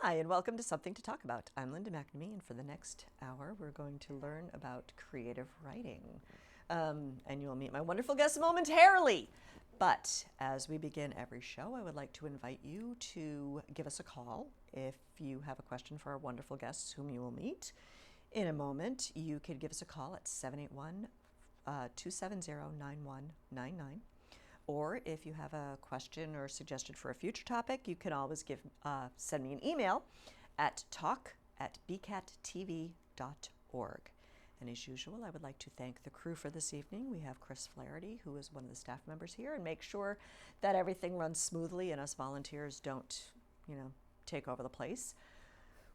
Hi, and welcome to Something to Talk About. I'm Linda McNamee, and for the next hour, we're going to learn about creative writing. And you'll meet my wonderful guests momentarily. But as we begin every show, I would like to invite you to give us a call if you have a question for our wonderful guests whom you will meet. In a moment, you could give us a call at 781-270-9199. Or if you have a question or suggestion for a future topic, you can always send me an email at talk@bcattv.org. And as usual, I would like to thank the crew for this evening. We have Chris Flaherty, who is one of the staff members here, and make sure that everything runs smoothly and us volunteers don't, take over the place.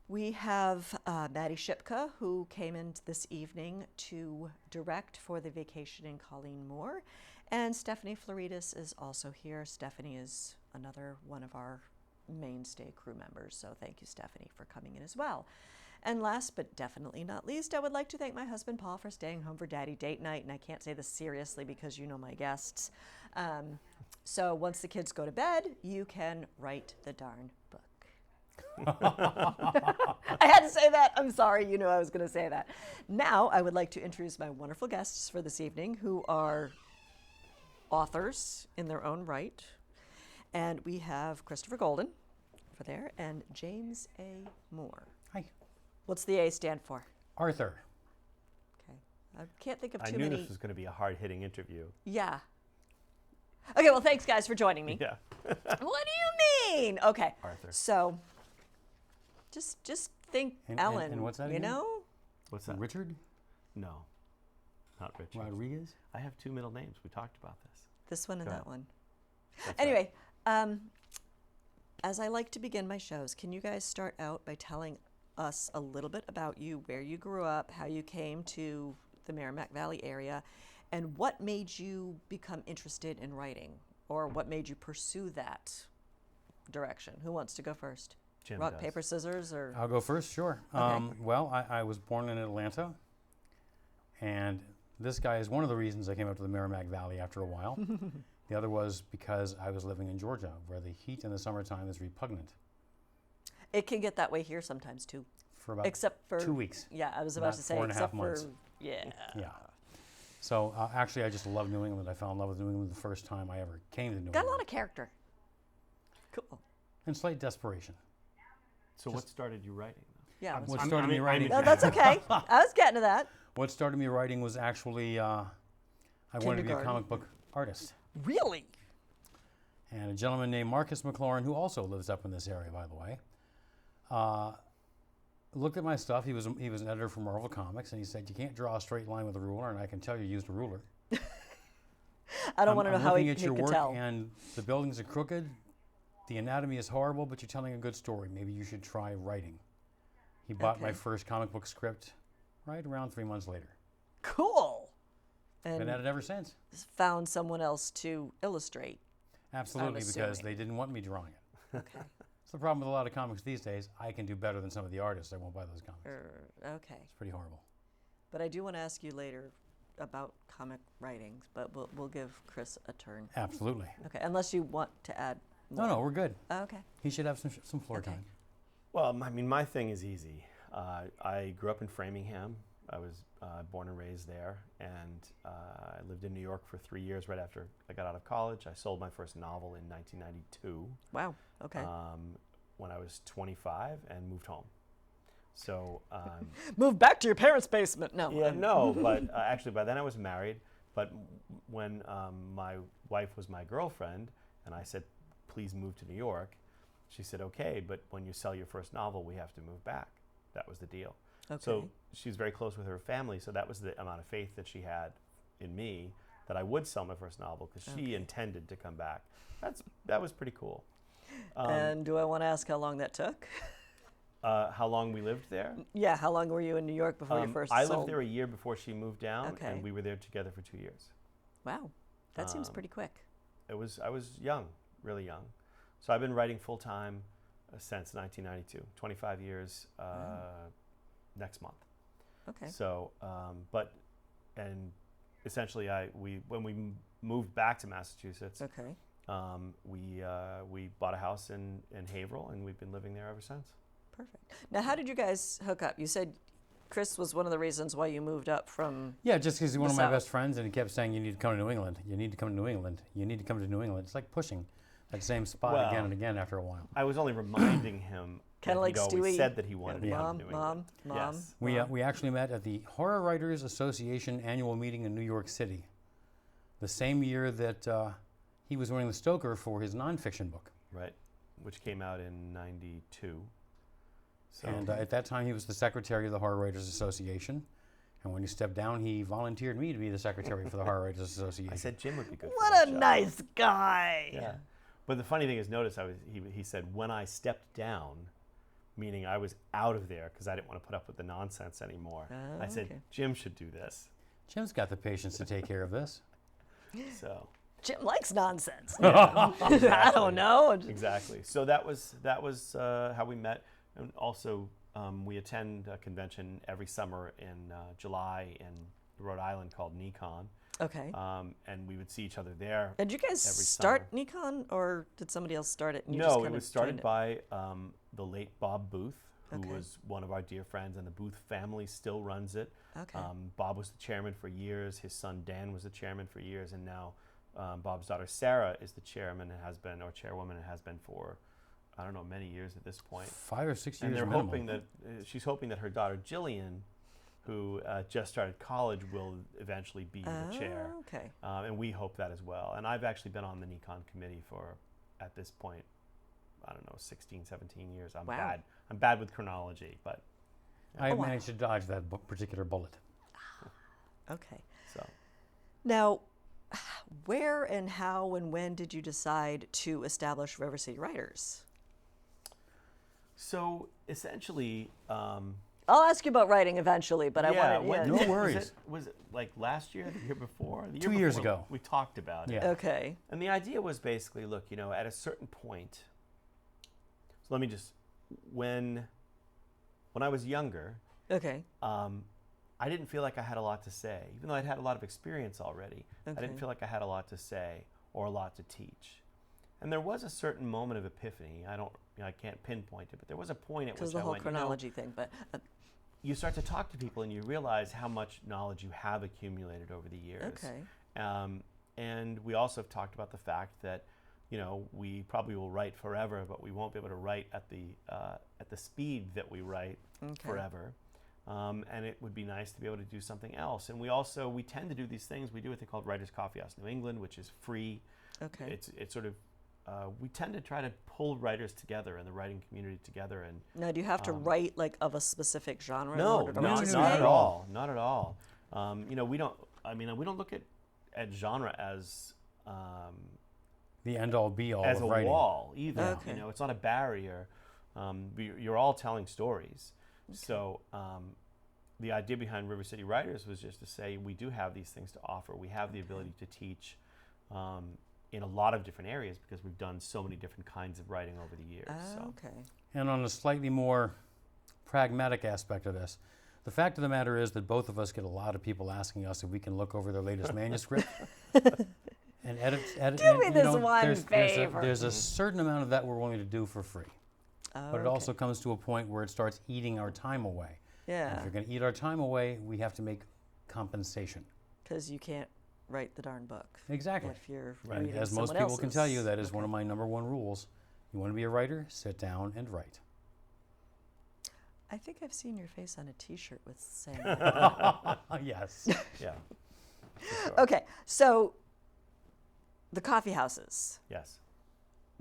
We have Maddie Shipka, who came in this evening to direct for the Vacationing Colleen Moore. And Stephanie Floridas is also here. Stephanie is another one of our mainstay crew members. So thank you, Stephanie, for coming in as well. And last but definitely not least, I would like to thank my husband, Paul, for staying home for Daddy Date Night. And I can't say this seriously because you know my guests. So once the kids go to bed, you can write the darn book. I had to say that. I'm sorry. You knew I was going to say that. Now, I would like to introduce my wonderful guests for this evening, who are authors in their own right. And we have Christopher Golden over there and James A. Moore. Hi. What's the A stand for? Arthur. Okay. I can't think of I too knew many. this was going to be a hard-hitting interview. Yeah. Okay, well, thanks, guys, for joining me. Yeah. What do you mean? Okay. Arthur. So, just think Ellen, and what's that you again? know? What's that? Richard No, not Richard. Rodriguez. I have two middle names. We talked about this. This one and Go that ahead. one. That's Anyway, as I like to begin my shows, can you guys start out by telling us a little bit about you, where you grew up, how you came to the Merrimack Valley area, and what made you become interested in writing, or what made you pursue that direction? Who wants to go first? Jim Rock, does. paper, scissors, or? I'll go first, sure. Okay. Well, I was born in Atlanta, and this guy is one of the reasons I came up to the Merrimack Valley after a while. The other was because I was living in Georgia, where the heat in the summertime is repugnant. It can get that way here sometimes too. For about Except for 2 weeks. Yeah, I was about About to say 4.5 except months. for yeah. Yeah. So actually, I just love New England. I fell in love with New England the first time I ever came to New Got a England. lot of character. Cool. And slight desperation. So what started you writing? Though? Yeah. What what's- started me writing? No, that's okay. I was getting to that. What started me writing was actually I wanted to be a Kindergarten. comic book artist. Really? And a gentleman named Marcus McLaurin, who also lives up in this area, by the way, looked at my stuff. He was an editor for Marvel Comics, and he said, "You can't draw a straight line with a ruler," and I can tell you used a ruler. I don't want to know I'm how looking he at your could work, tell. and the buildings are crooked. The anatomy is horrible, but you're telling a good story. Maybe you should try writing. He bought my Okay. first comic book script right around 3 months later. Cool. Been And at it ever since. found someone else to illustrate. Absolutely, because assuming. they didn't want me drawing it. Okay. It's the problem with a lot of comics these days. I can do better than some of the artists. I won't buy those comics. Okay. It's pretty horrible. But I do want to ask you later about comic writing, but we'll give Chris a turn. Absolutely. Okay, unless you want to add more. No, we're good. Okay. He should have some floor Okay. time. Well, I mean, my thing is easy. I grew up in Framingham. I was born and raised there, and I lived in New York for 3 years right after I got out of college. I sold my first novel in 1992 Wow. Okay. when I was 25 and moved home. So Move back to your parents' basement. No. yeah, no, but actually by then I was married. But when my wife was my girlfriend, and I said, "Please move to New York," she said, "Okay, but when you sell your first novel, we have to move back." That was the deal. Okay. So she's very close with her family, so that was the amount of faith that she had in me that I would sell my first novel because she Okay. intended to come back. That was pretty cool. And do I want to ask how long that took? How long we lived there? Yeah. How long were you in New York before you first I sold? lived there a year before she moved down, Okay. and we were there together for 2 years. Wow. That seems pretty quick. I was young, really young. So I've been writing full time since 1992, 25 years next month. Okay. So, and essentially, when we moved back to Massachusetts, Okay. we bought a house in Haverhill, and we've been living there ever since. Perfect. Now, how did you guys hook up? You said Chris was one of the reasons why you moved up from. Yeah, just because he's one of my South. best friends, and he kept saying, "You need to come to New England. You need to come to New England. You need to come to New England." It's like pushing that same spot Well, again and again after a while. I was only reminding him. Kinda that like he'd always Stewie. said that he wanted to come Mom, to New mom, England. mom. Yes. We actually met at the Horror Writers Association annual meeting in New York City, the same year that he was winning the Stoker for his nonfiction book. Right. Which came out in '92. So And at that time, he was the secretary of the Horror Writers Association. And when he stepped down, he volunteered me to be the secretary for the Horror Writers Association. I said Jim would be good. for What that a job. nice guy. Yeah. But the funny thing is, notice he said when I stepped down, meaning I was out of there because I didn't want to put up with the nonsense anymore. I said okay. Jim should do this. Jim's got the patience to take care of this. So Jim likes nonsense. yeah, I don't know. exactly. So that was how we met, and also we attend a convention every summer in July in Rhode Island called Nikon, Okay. and we would see each other there. Did you guys every start summer. Nikon, or did somebody else start it? And you just No, kind it of was started joined it? by the late Bob Booth, who Okay. was one of our dear friends, and the Booth family still runs it. Okay. Bob was the chairman for years. His son Dan was the chairman for years, and now Bob's daughter Sarah is the chairman and has been, or chairwoman and has been for, I don't know, many years at this point. 5 or 6 years And they're minimum. hoping that she's hoping that her daughter Jillian, who just started college, will eventually be the chair. Oh, okay. And we hope that as well. And I've actually been on the Nikon committee for, at this point, I don't know, 16, 17 years. I'm Wow. bad. I'm bad with chronology, but I Oh, wow. managed to dodge that particular bullet. Okay. so. Now, where and how and when did you decide to establish River City Writers? So essentially, I'll ask you about writing eventually, but I wanted. when- No was worries. Was it like last year, the year before? The 2 year years before ago. We talked about it. Yeah. Okay. And the idea was basically, look, at a certain point. So let me just, when I was younger, Okay. I didn't feel like I had a lot to say, even though I'd had a lot of experience already. I Okay. didn't feel like I had a lot to say or a lot to teach. And there was a certain moment of epiphany. I can't pinpoint it, but there was a point at Because which the I whole went, chronology thing, but you start to talk to people and you realize how much knowledge you have accumulated over the years. okay. And we also have talked about the fact that, we probably will write forever, but we won't be able to write at the speed that we write Okay. forever. And it would be nice to be able to do something else. And we tend to do these things. We do a thing called Writers Coffee House New England, which is free. Okay. It's sort of, we tend to try to pull writers together and the writing community together. And Now, do you have to write like of a specific genre? in no, order to not participate? at all. Not at all. We don't. We don't look at genre as The end-all, be-all as of a writing. wall either. Okay. It's not a barrier. You're all telling stories. So the idea behind River City Writers was just to say we do have these things to offer. We have the ability to teach in a lot of different areas because we've done so many different kinds of writing over the years. So. Okay. And on a slightly more pragmatic aspect of this, the fact of the matter is that both of us get a lot of people asking us if we can look over their latest manuscript and edit. Do me and, this you know, one There's favor. a certain amount of that we're willing to do for free. But it also comes to a point where it starts eating our time away. And Yeah, if you're going to eat our time away, we have to make compensation. because you can't write the darn book Exactly. if you're And reading as most someone people can tell you, else's. that is one Okay. of my number one rules. You want to be a writer? Sit down and write. I think I've seen your face on a T-shirt with saying that. Yes. Yeah. for sure. Okay, so the coffee houses. Yes.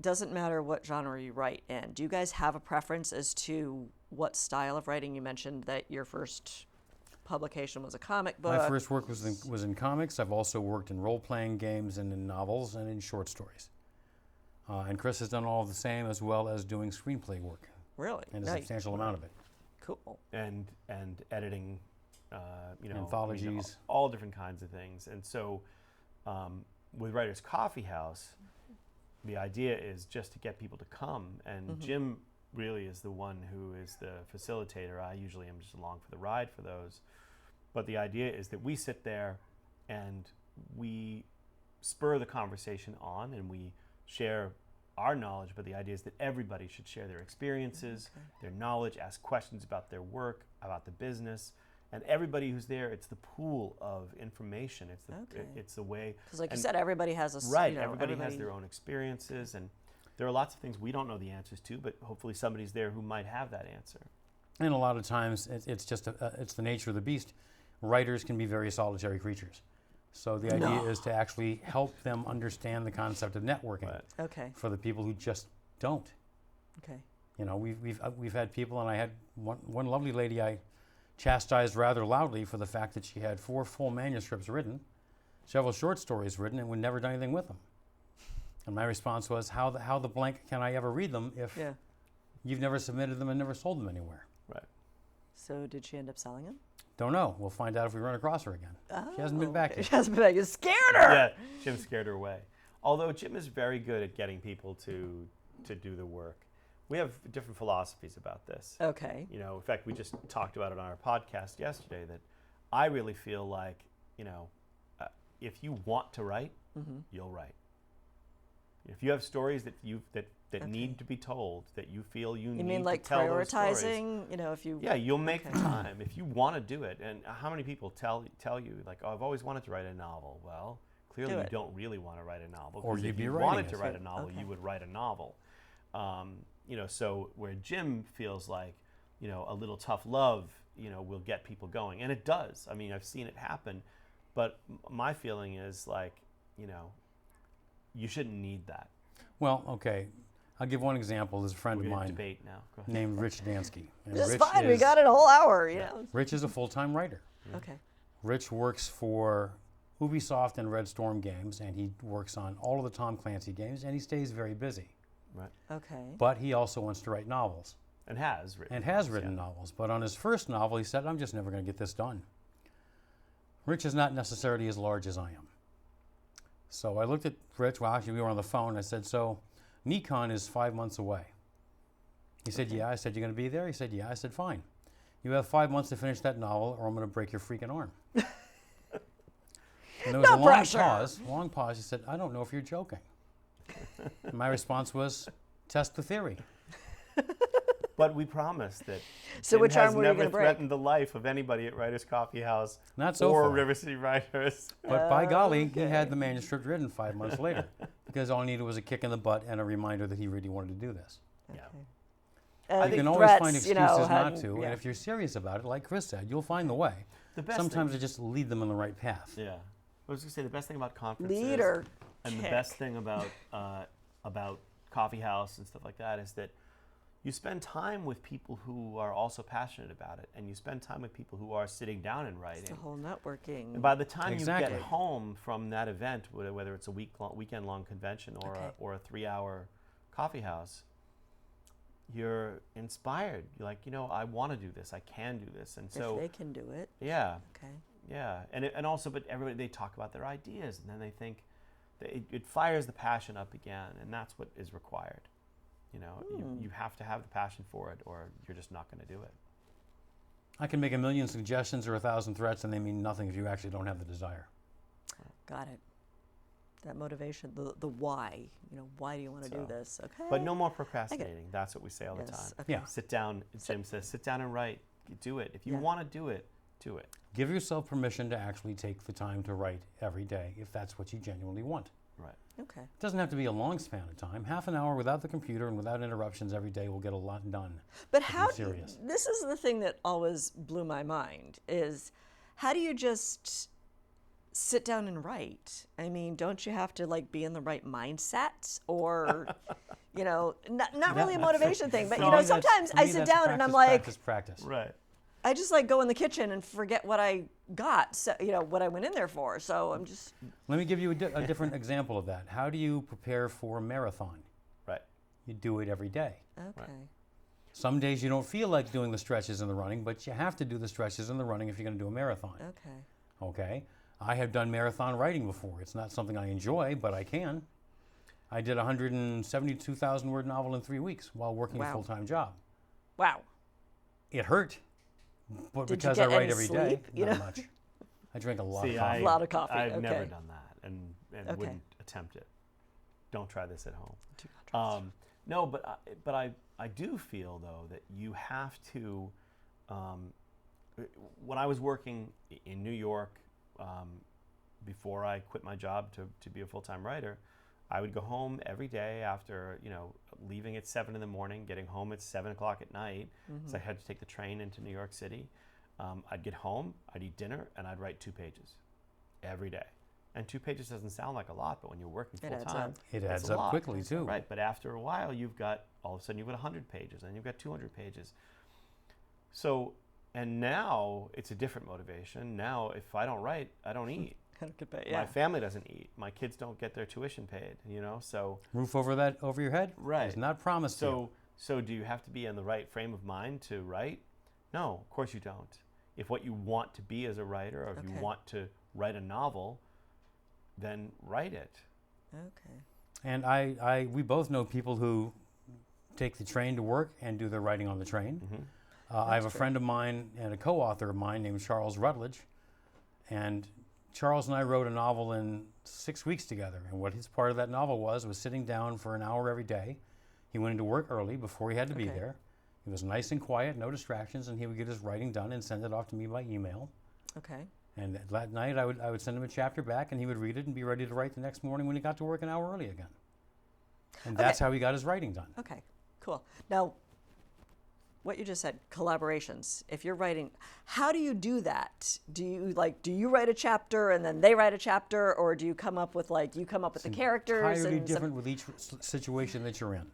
Doesn't matter what genre you write in. Do you guys have a preference as to what style of writing? You mentioned that your first publication was a comic book. My first work was in comics. I've also worked in role-playing games and in novels and in short stories. And Chris has done all of the same, as well as doing screenplay work, Really? and a Nice. substantial amount of it. Cool. And editing, Anthologies. all different kinds of things. And so, with Writers Coffee House, the idea is just to get people to come. And Jim really is the one who is the facilitator. I usually am just along for the ride for those. But the idea is that we sit there and we spur the conversation on, and we share our knowledge, but the idea is that everybody should share their experiences, their knowledge, ask questions about their work, about the business. And everybody who's there, it's the pool of information. It's the way. Because like you said, everybody has a right. Everybody has their own experiences, and there are lots of things we don't know the answers to, but hopefully somebody's there who might have that answer. And a lot of times, it's just it's the nature of the beast. Writers can be very solitary creatures. So the idea is to actually help them understand the concept of networking. Right. Okay. For the people who just don't. Okay. You know, we've had people, and I had one lovely lady I chastised rather loudly for the fact that she had 4 full manuscripts written, several short stories written, and would never done anything with them. And my response was, how the blank can I ever read them if you've never submitted them and never sold them anywhere? Right. So did she end up selling them? Don't know. We'll find out if we run across her again. She hasn't been back yet. She hasn't been back. You scared her. Yeah, Jim scared her away. Although Jim is very good at getting people to do the work. We have different philosophies about this. Okay. You know, in fact, we just talked about it on our podcast yesterday that I really feel like, you know, if you want to write, you'll write. If you have stories that need to be told, that you feel you need to tell those stories. You mean like prioritizing, you know, if you... Yeah, you'll make the time. If you want to do it, and how many people tell you, like, oh, I've always wanted to write a novel. Well, clearly you don't really want to write a novel. Or if you wanted to write a novel, you would write a novel. You know, so where Jim feels like, you know, a little tough love, you know, will get people going. And it does. I mean, I've seen it happen. But my feeling is like, you know, you shouldn't need that. Well, okay. I'll give one example. There's a friend of mine debate now. named Rich Dansky. And This is fine. We got it a whole hour. You know. Rich is a full-time writer. Okay. Rich works for Ubisoft and Red Storm games, and he works on all of the Tom Clancy games, and he stays very busy. Right. Okay. But he also wants to write novels. And has written. And has written novels. But on his first novel, he said, I'm just never going to get this done. Rich is not necessarily as large as I am. So I looked at Rich, well, actually we were on the phone, and I said, so Nikon is 5 months away. He said, yeah. I said, you're going to be there? He said, yeah. I said, fine. You have 5 months to finish that novel, or I'm going to break your freaking arm. And there was a long pause. He said, I don't know if you're joking. And my response was, test the theory. But we promised that so which arm has were you never gonna break? threatened the life of anybody at Writers Coffee House Not so or far. River City Writers. But by golly, he had the manuscript written 5 months later, because all he needed was a kick in the butt and a reminder that he really wanted to do this. Okay. Yeah. You can always find excuses not to, and if you're serious about it, like Chris said, you'll find the way. Sometimes you just lead them on the right path. Yeah. I was going to say the best thing about conferences and the best thing about Coffee House and stuff like that is that you spend time with people who are also passionate about it, and you spend time with people who are sitting down and writing. It's the whole networking. And by the time you get home from that event, whether it's a weekend-long convention or a 3-hour coffee house, you're inspired. You're like, you know, I want to do this. I can do this. And so if they can do it. Yeah. Okay. Yeah. And also, but everybody, they talk about their ideas, and then they think it fires the passion up again, and that's what is required. You know, you have to have the passion for it, or you're just not going to do it. I can make 1,000,000 suggestions or 1,000 threats, and they mean nothing if you actually don't have the desire. Got it. That motivation, the why. You know, why do you want to do this? Okay. But no more procrastinating. That's what we say all the time. Okay. Yeah. Sit down. Jim says, sit down and write. Do it. If you want to do it, do it. Give yourself permission to actually take the time to write every day if that's what you genuinely want. Right. Okay. It doesn't have to be a long span of time. Half an hour without the computer and without interruptions every day will get a lot done. But how this is the thing that always blew my mind is how do you just sit down and write? I mean, don't you have to like be in the right mindset or you know, not really a motivation thing, but you know, sometimes I sit down and I'm like practice. Right. I just like go in the kitchen and forget what I got, so, you know, what I went in there for. So I'm just. Let me give you a different example of that. How do you prepare for a marathon? Right. You do it every day. Okay. Right. Some days you don't feel like doing the stretches and the running, but you have to do the stretches and the running if you're going to do a marathon. Okay. Okay. I have done marathon writing before. It's not something I enjoy, but I can. I did a 172,000 word novel in 3 weeks while working a full-time job. Wow. It hurt. But Did because you get I write any every sleep? day, You not know? much. I drink a lot of coffee. A lot of coffee. I've okay. never done that and wouldn't attempt it. Don't try this at home. Do not No, but I do feel though that you have to. When I was working in New York, before I quit my job to be a full-time writer, I would go home every day after, leaving at 7 in the morning, getting home at 7 o'clock at night. So I had to take the train into New York City. I'd get home, I'd eat dinner, and I'd write 2 pages every day. And 2 pages doesn't sound like a lot, but when you're working full-time, it that's adds a up lot. quickly too. Right, but after a while, all of a sudden you've got 100 pages, and you've got 200 pages. So, and now it's a different motivation. Now, if I don't write, I don't eat. My family doesn't eat. My kids don't get their tuition paid. So Roof over your head is not promised to you. So do you have to be in the right frame of mind to write? No, of course you don't. If what you want to be as a writer, or if you want to write a novel, then write it. Okay. And we both know people who take the train to work and do their writing on the train. I have a friend of mine and a co-author of mine named Charles Rutledge, and Charles and I wrote a novel in 6 weeks together, and what his part of that novel was sitting down for an hour every day. He went into work early before he had to be there. He was nice and quiet, no distractions, and he would get his writing done and send it off to me by email. Okay. And that night I would send him a chapter back, and he would read it and be ready to write the next morning when he got to work an hour early again. And that's how he got his writing done. Okay, cool. Now, what you just said, collaborations. If you're writing, how do you do that? Do you write a chapter and then they write a chapter, or do you come up with the characters? Entirely different with each situation that you're in.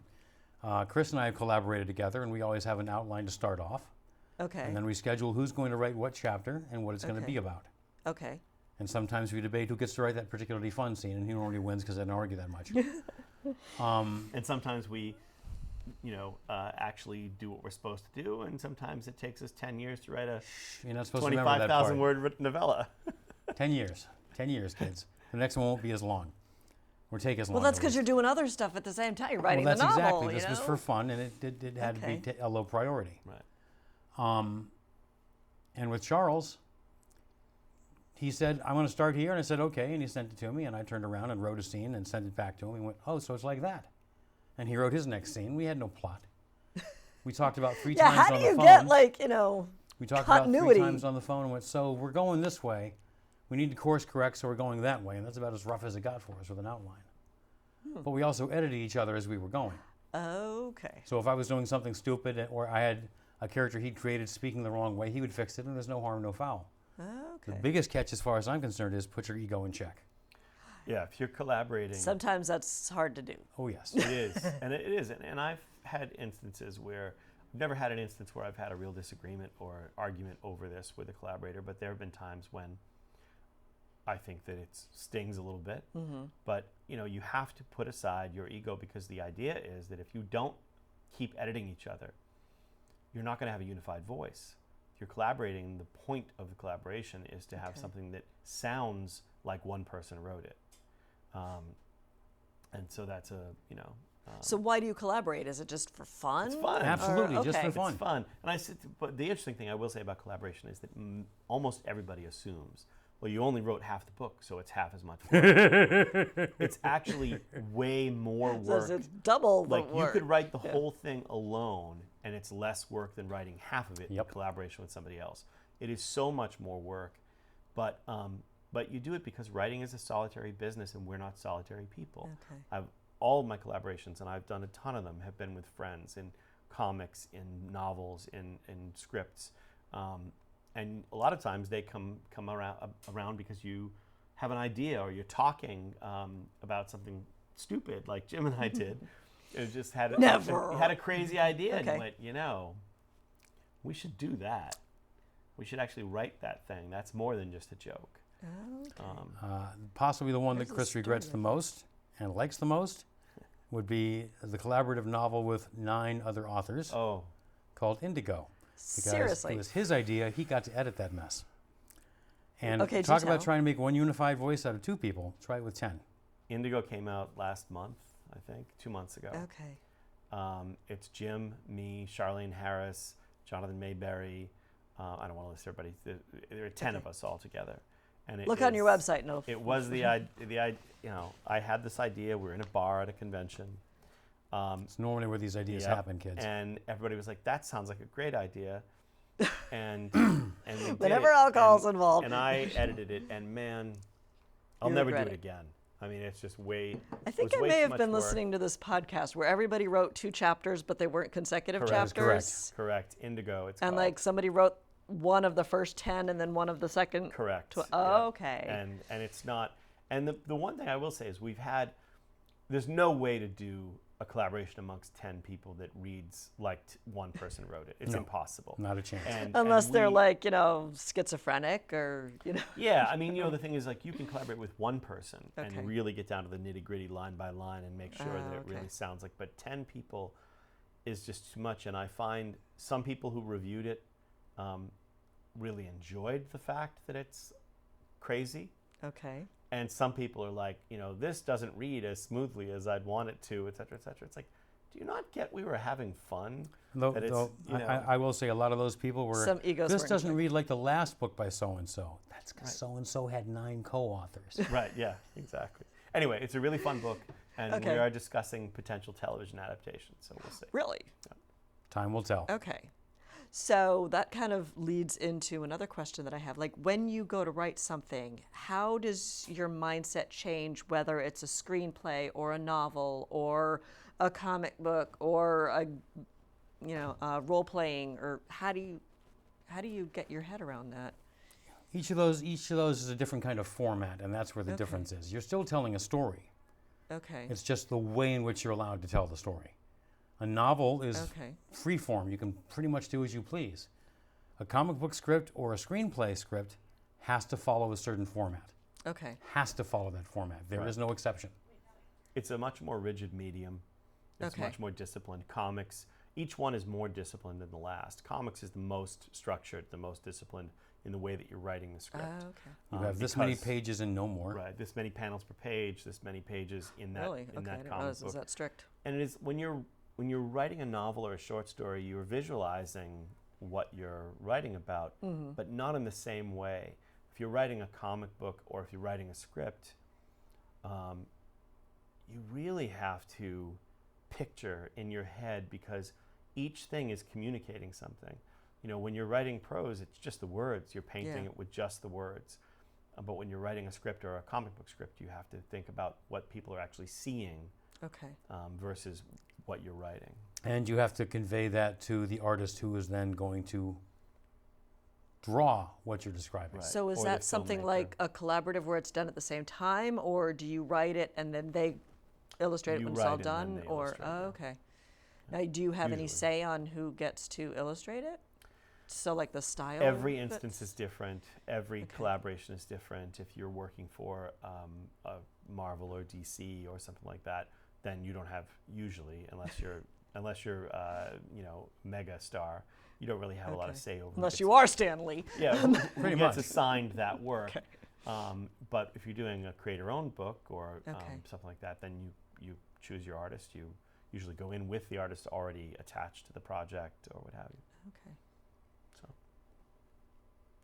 Chris and I have collaborated together, and we always have an outline to start off. Okay. And then we schedule who's going to write what chapter and what it's going to be about. Okay. And sometimes we debate who gets to write that particularly fun scene, and who normally wins because I don't argue that much. And sometimes we actually do what we're supposed to do, and sometimes it takes us 10 years to write a You're not supposed to remember that part. 25,000 word novella. 10 years. 10 years, kids. The next one won't be as long. Or take as long. Well, that's because you're doing other stuff at the same time. You're writing the novel. Exactly. This was for fun, and it had to be a low priority. Right. And with Charles, he said, "I'm going to start here," and I said, "Okay," and he sent it to me, and I turned around and wrote a scene and sent it back to him. He went, "Oh, so it's like that." And he wrote his next scene. We had no plot. We talked about 3 times on the phone. Yeah, how do you get We talked continuity? about 3 times on the phone and went, "So we're going this way. We need to course correct, so we're going that way." And that's about as rough as it got for us with an outline. But we also edited each other as we were going. Okay. So if I was doing something stupid, or I had a character he'd created speaking the wrong way, he would fix it, and there's no harm, no foul. Okay. The biggest catch, as far as I'm concerned, is put your ego in check. Yeah, if you're collaborating. Sometimes that's hard to do. Oh, yes. It is. And it is. And I've had instances where, I've never had an instance where I've had a real disagreement or argument over this with a collaborator, but there have been times when I think that it stings a little bit. But, you have to put aside your ego, because the idea is that if you don't keep editing each other, you're not going to have a unified voice. If you're collaborating, the point of the collaboration is to have something that sounds like one person wrote it. And so that's So why do you collaborate? Is it just for fun? It's fun. Absolutely, just for fun. It's fun. And but the interesting thing I will say about collaboration is that almost everybody assumes, well, you only wrote half the book, so it's half as much work. It's actually way more work. So it's double the like work. You could write the whole thing alone, and it's less work than writing half of it in collaboration with somebody else. It is so much more work, but you do it because writing is a solitary business, and we're not solitary people. Okay. All of my collaborations, and I've done a ton of them, have been with friends in comics, in novels, in scripts. And a lot of times they come around because you have an idea, or you're talking about something stupid like Jim and I did. It just had a crazy idea, and you went, we should do that. We should actually write that thing. That's more than just a joke. Possibly the one that Chris regrets the most and likes the most would be the collaborative novel with 9 other authors called Indigo. Because Seriously? it was his idea. He got to edit that mess. And Okay, talk do about tell. trying to make one unified voice out of 2 people. Try it with 10. Indigo came out last month, I think, 2 months ago. Okay. It's Jim, me, Charlene Harris, Jonathan Mayberry. I don't want to list everybody. There are 10 of us all together. And Look on your website. No. It was I had this idea. We were in a bar at a convention. It's normally where these ideas Yep. happen, kids. And everybody was like, "That sounds like a great idea." And we did Whenever it, alcohol's and, involved. And I edited it, and man, I'll You never do regret it it. again. I mean, it's just way. I think I may have been listening to this podcast where everybody wrote 2 chapters, but they weren't consecutive Correct. chapters. Correct. Indigo. It's And called. like somebody wrote one of the first 10 and then one of the second. Correct. Oh, yeah. okay. And it's not. And the one thing I will say is there's no way to do a collaboration amongst 10 people that reads like one person wrote it. It's No. impossible. Not a chance. Unless and they're we- like, schizophrenic or, Yeah, I mean, the thing is, like, you can collaborate with one person Okay. and really get down to the nitty gritty line by line and make sure that it okay. really sounds like. But 10 people is just too much. And I find some people who reviewed it really enjoyed the fact that it's crazy. Okay. And some people are like, this doesn't read as smoothly as I'd want it to, et cetera, et cetera. It's like, do you not get we were having fun? Though, that it's, though I will say a lot of those people were, Some egos this were doesn't involved. read like the last book by so-and-so. That's because Right. so-and-so had 9 co-authors. Right, yeah, exactly. Anyway, it's a really fun book, and Okay. we are discussing potential television adaptation, so we'll see. Really? Time will tell. Okay. So that kind of leads into another question that I have. Like, when you go to write something, how does your mindset change, whether it's a screenplay or a novel or a comic book or role playing, or how do you get your head around that? Each of those is a different kind of format, and that's where the difference is. You're still telling a story. Okay. It's just the way in which you're allowed to tell the story. A novel is Okay. free form. You can pretty much do as you please. A comic book script or a screenplay script has to follow a certain format. Okay. Has to follow that format. There is no exception. It's a much more rigid medium. It's Okay. much more disciplined. Comics, each one is more disciplined than the last. Comics is the most structured, the most disciplined in the way that you're writing the script. Okay. You have this many because- pages and no more. Right, this many panels per page, this many pages in that Really? in Okay. I that didn't comic realize it book. was that strict. And it is when you're writing a novel or a short story, you're visualizing what you're writing about, but not in the same way. If you're writing a comic book or if you're writing a script, you really have to picture in your head because each thing is communicating something. When you're writing prose, it's just the words. You're painting Yeah. it with just the words. But when you're writing a script or a comic book script, you have to think about what people are actually seeing Okay. versus what you're writing. And you have to convey that to the artist who is then going to draw what you're describing. Right. So is Or the that something filmmaker. like a collaborative where it's done at the same time, or do you write it and then they illustrate it You when it's all write it and then done? they Or illustrate it, yeah. okay. Now, do you have any Usually. say on who gets to illustrate it? So like the style? Every that- instance is different. Every Okay. collaboration is different. If you're working for a Marvel or DC or something like that, then you don't have usually, unless you're mega star, you don't really have a lot of Okay. say over. who Unless gets- you are Stan Lee. Yeah, who Pretty gets much. assigned that work. Okay. But if you're doing a creator-owned book or Okay. something like that, then you choose your artist. You usually go in with the artist already attached to the project or what have you. Okay. So.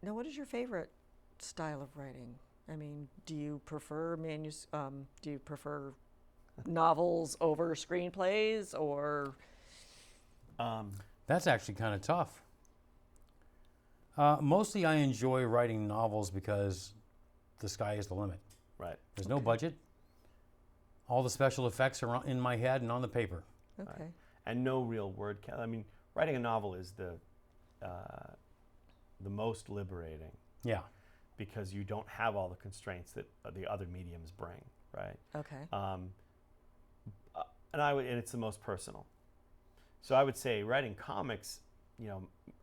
Now, what is your favorite style of writing? I mean, do you prefer novels over screenplays, or That's actually kind of tough. Mostly I enjoy writing novels because the sky is the limit. Right. There's no budget. All the special effects are in my head and on the paper. okay? And no real word count. I mean, writing a novel is the most liberating Yeah. because you don't have all the constraints that the other mediums bring, right? Okay. And it's the most personal. So I would say writing comics,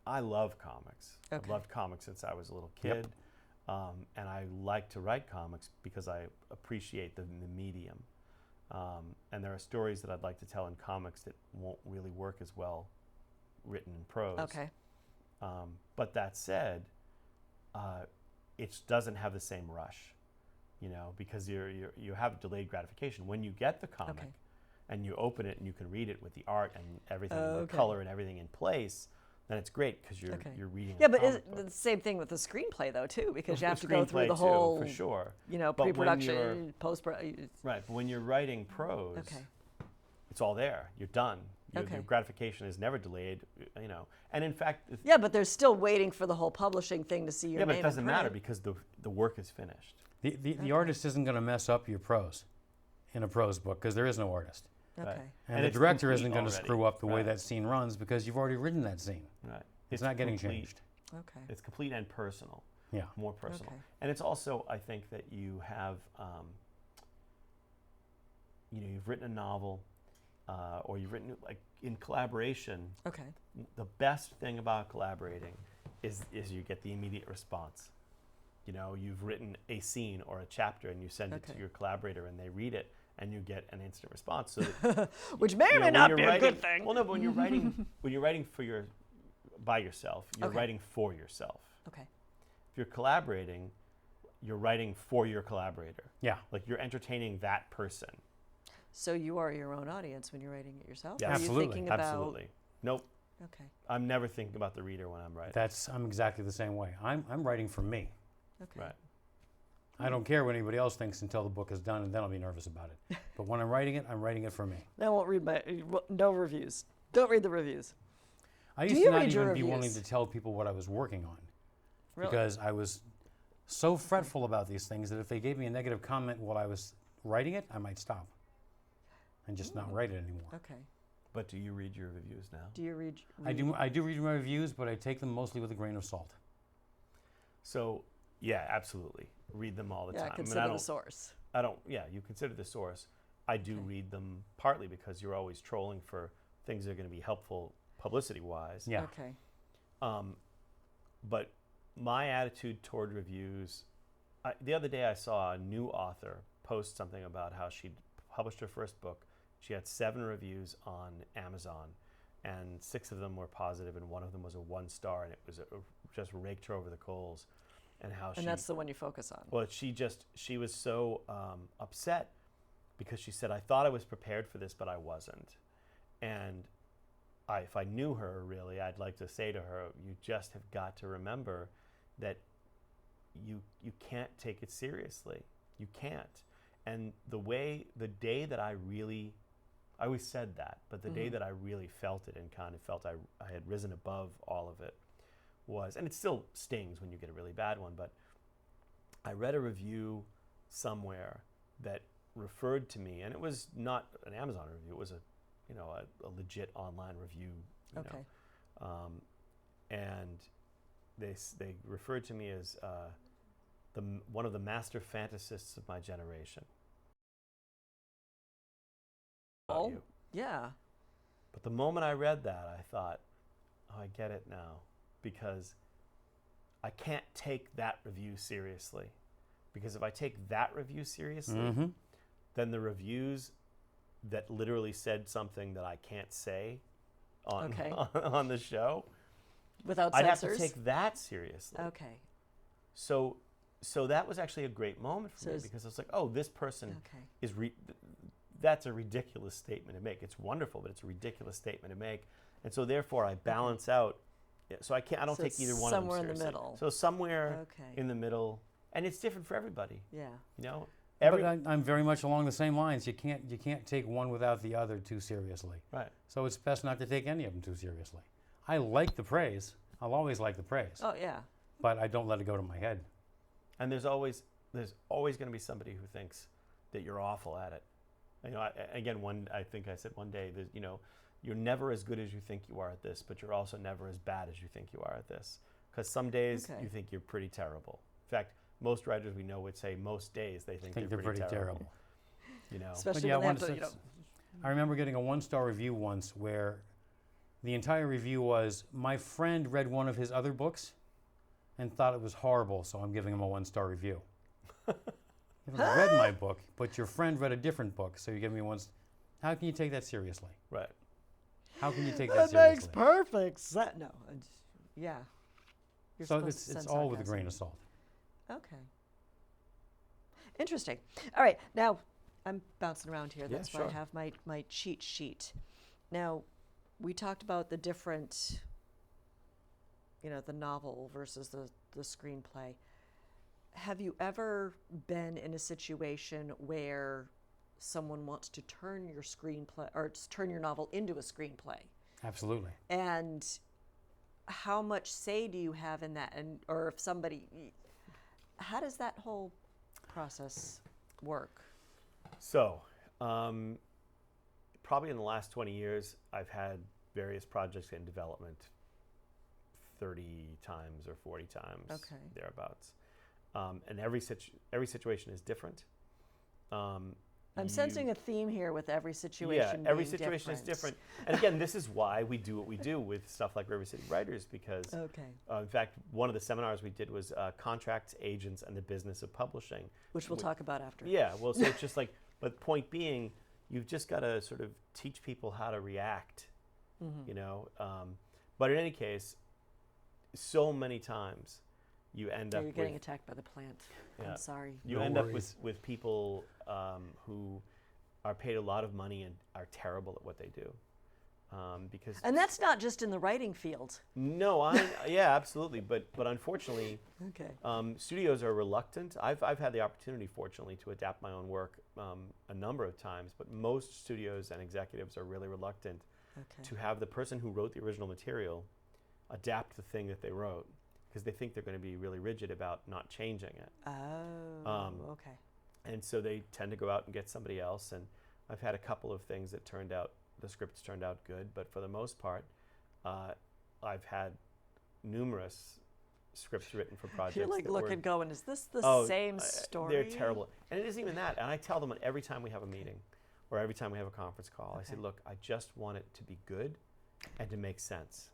I love comics. I've Okay. loved comics since I was a little Yep. kid. And I like to write comics because I appreciate the medium. And there are stories that I'd like to tell in comics that won't really work as well written in prose. Okay. But that said, it doesn't have the same rush, because you have delayed gratification. When you get the comic Okay. and you open it and you can read it with the art and everything, and the Okay. color and everything in place, then it's great because you're Okay. you're reading. Yeah, a but is comic book. the same thing with the screenplay though too, because you The have to go through screenplay the too, whole, for sure. But when pre-production, post. Right, but when you're writing prose, Okay. it's all there. You're done. Okay. Your gratification is never delayed. You know, and in fact, Yeah, but they're still waiting for the whole publishing thing to see your yeah, name but it in doesn't matter print. because the work is finished. The artist isn't going to mess up your prose in a prose book because there is no artist. Okay. Right. And the it's director complete isn't going to already. screw up the way Right. that scene runs because you've already written that scene. Right. It's not getting complete. changed. Okay. It's complete and personal. Yeah. More personal. Okay. And it's also, I think, that you have, you've written a novel, or you've written like in collaboration. Okay. The best thing about collaborating is you get the immediate response. You know, you've written a scene or a chapter and you send it to Okay. your collaborator and they read it and you get an instant response. So that, Which may or you know, may when not you're be a writing- good thing. Well, no, but when you're writing by yourself, you're Okay. writing for yourself. Okay. If you're collaborating, you're writing for your collaborator. Yeah. Like you're entertaining that person. So you are your own audience when you're writing it yourself? Yeah. Are Absolutely. you thinking about... Absolutely. Nope. Okay. I'm never thinking about the reader when I'm writing. I'm exactly the same way. I'm writing for me. Okay. Right. I don't care what anybody else thinks until the book is done, and then I'll be nervous about it. But when I'm writing it for me. I won't read no reviews. Don't read the reviews. I Do used you to not read your even be willing reviews? to tell people what I was working on Really? because I was so fretful about these things that if they gave me a negative comment while I was writing it, I might stop and just not write it anymore. Okay. But do you read your reviews now? Do you read... I do read my reviews, but I take them mostly with a grain of salt. So, yeah, absolutely. Read them all the Yeah, time. consider the source. You consider the source. I do read them partly because you're always trolling for things that are going to be helpful publicity-wise. Yeah. Okay. But my attitude toward reviews, the other day I saw a new author post something about how she'd published her first book. She had 7 reviews on Amazon, and 6 of them were positive, and 1 of them was a 1-star, and it was just raked her over the coals. And that's the one you focus on. Well, she was so upset because she said, I thought I was prepared for this, but I wasn't. And if I knew her really, I'd like to say to her, you just have got to remember that you can't take it seriously. You can't. And the day that I always said that, but the day that I really felt it and kind of felt I had risen above all of it was, and it still stings when you get a really bad one, but I read a review somewhere that referred to me, and it was not an Amazon review, it was a legit online review, Okay. and they referred to me as one of the master fantasists of my generation. About you. Yeah. But the moment I read that, I thought, oh, I get it now, because I can't take that review seriously. Because if I take that review seriously, then the reviews that literally said something that I can't say on on the show, Without I'd censors? have to take that seriously. Okay. So that was actually a great moment for me, because I was like, oh, this person Okay. is that's a ridiculous statement to make. It's wonderful, but it's a ridiculous statement to make. And so therefore I balance out. So I don't So take it's either one of them somewhere in the seriously. middle. So somewhere Okay. in the middle, and it's different for everybody. Yeah. You know, But I'm very much along the same lines. You can't take one without the other too seriously. right. So it's best not to take any of them too seriously. I like the praise. I'll always like the praise. Oh, yeah. But I don't let it go to my head. And there's always going to be somebody who thinks that you're awful at it. You know, I think I said one day that, you know, you're never as good as you think you are at this, but you're also never as bad as you think you are at this. Because some days you think you're pretty terrible. In fact, most writers we know would say most days they think they're pretty terrible. You know, Especially yeah, when they have to, I remember getting a 1-star review once where the entire review was, my friend read one of his other books and thought it was horrible, so I'm giving him a 1-star review. You haven't read my book, but your friend read a different book, so you give me How can you take that seriously? right. How can you take That that seriously? makes perfect sense. No. Yeah. You're So supposed to it's send all with a sarcasm. grain of salt. Okay. Interesting. All right. Now, I'm bouncing around here. Yeah, That's why I sure. have my cheat sheet. Now, we talked about the different, the novel versus the screenplay. Have you ever been in a situation where someone wants to turn your screenplay or turn your novel into a screenplay. Absolutely. And how much say do you have in that? And or if somebody, how does that whole process work? So, probably in the last 20 years, I've had various projects in development 30 times or 40 times, Okay. thereabouts. And every situation is different. I'm sensing a theme here with every situation. Yeah, every being situation is different. And again, this is why we do what we do with stuff like River City Writers, because Okay. in fact, one of the seminars we did was contracts, agents, and the business of publishing. Which we'll talk about after. Yeah, well, so it's just like, but point being, you've just got to sort of teach people how to react, you know. But in any case, so many times you end up You're getting with, attacked by the plant. Yeah. I'm sorry. you No end up worries. with people who are paid a lot of money and are terrible at what they do. Because And that's not just in the writing field. no, yeah, absolutely, but unfortunately, Okay. studios are reluctant. I've had the opportunity, fortunately, to adapt my own work a number of times, but most studios and executives are really reluctant Okay. to have the person who wrote the original material adapt the thing that they wrote, because they think they're going to be really rigid about not changing it. Oh, okay. And so they tend to go out and get somebody else. And I've had a couple of things that the scripts turned out good, but for the most part, I've had numerous scripts written for projects. You're like that were- looking, going, is this the Oh, same story? They're terrible. And it isn't even that. And I tell them every time we have a meeting or every time we have a conference call, I say, Okay. look, I just want it to be good and to make sense.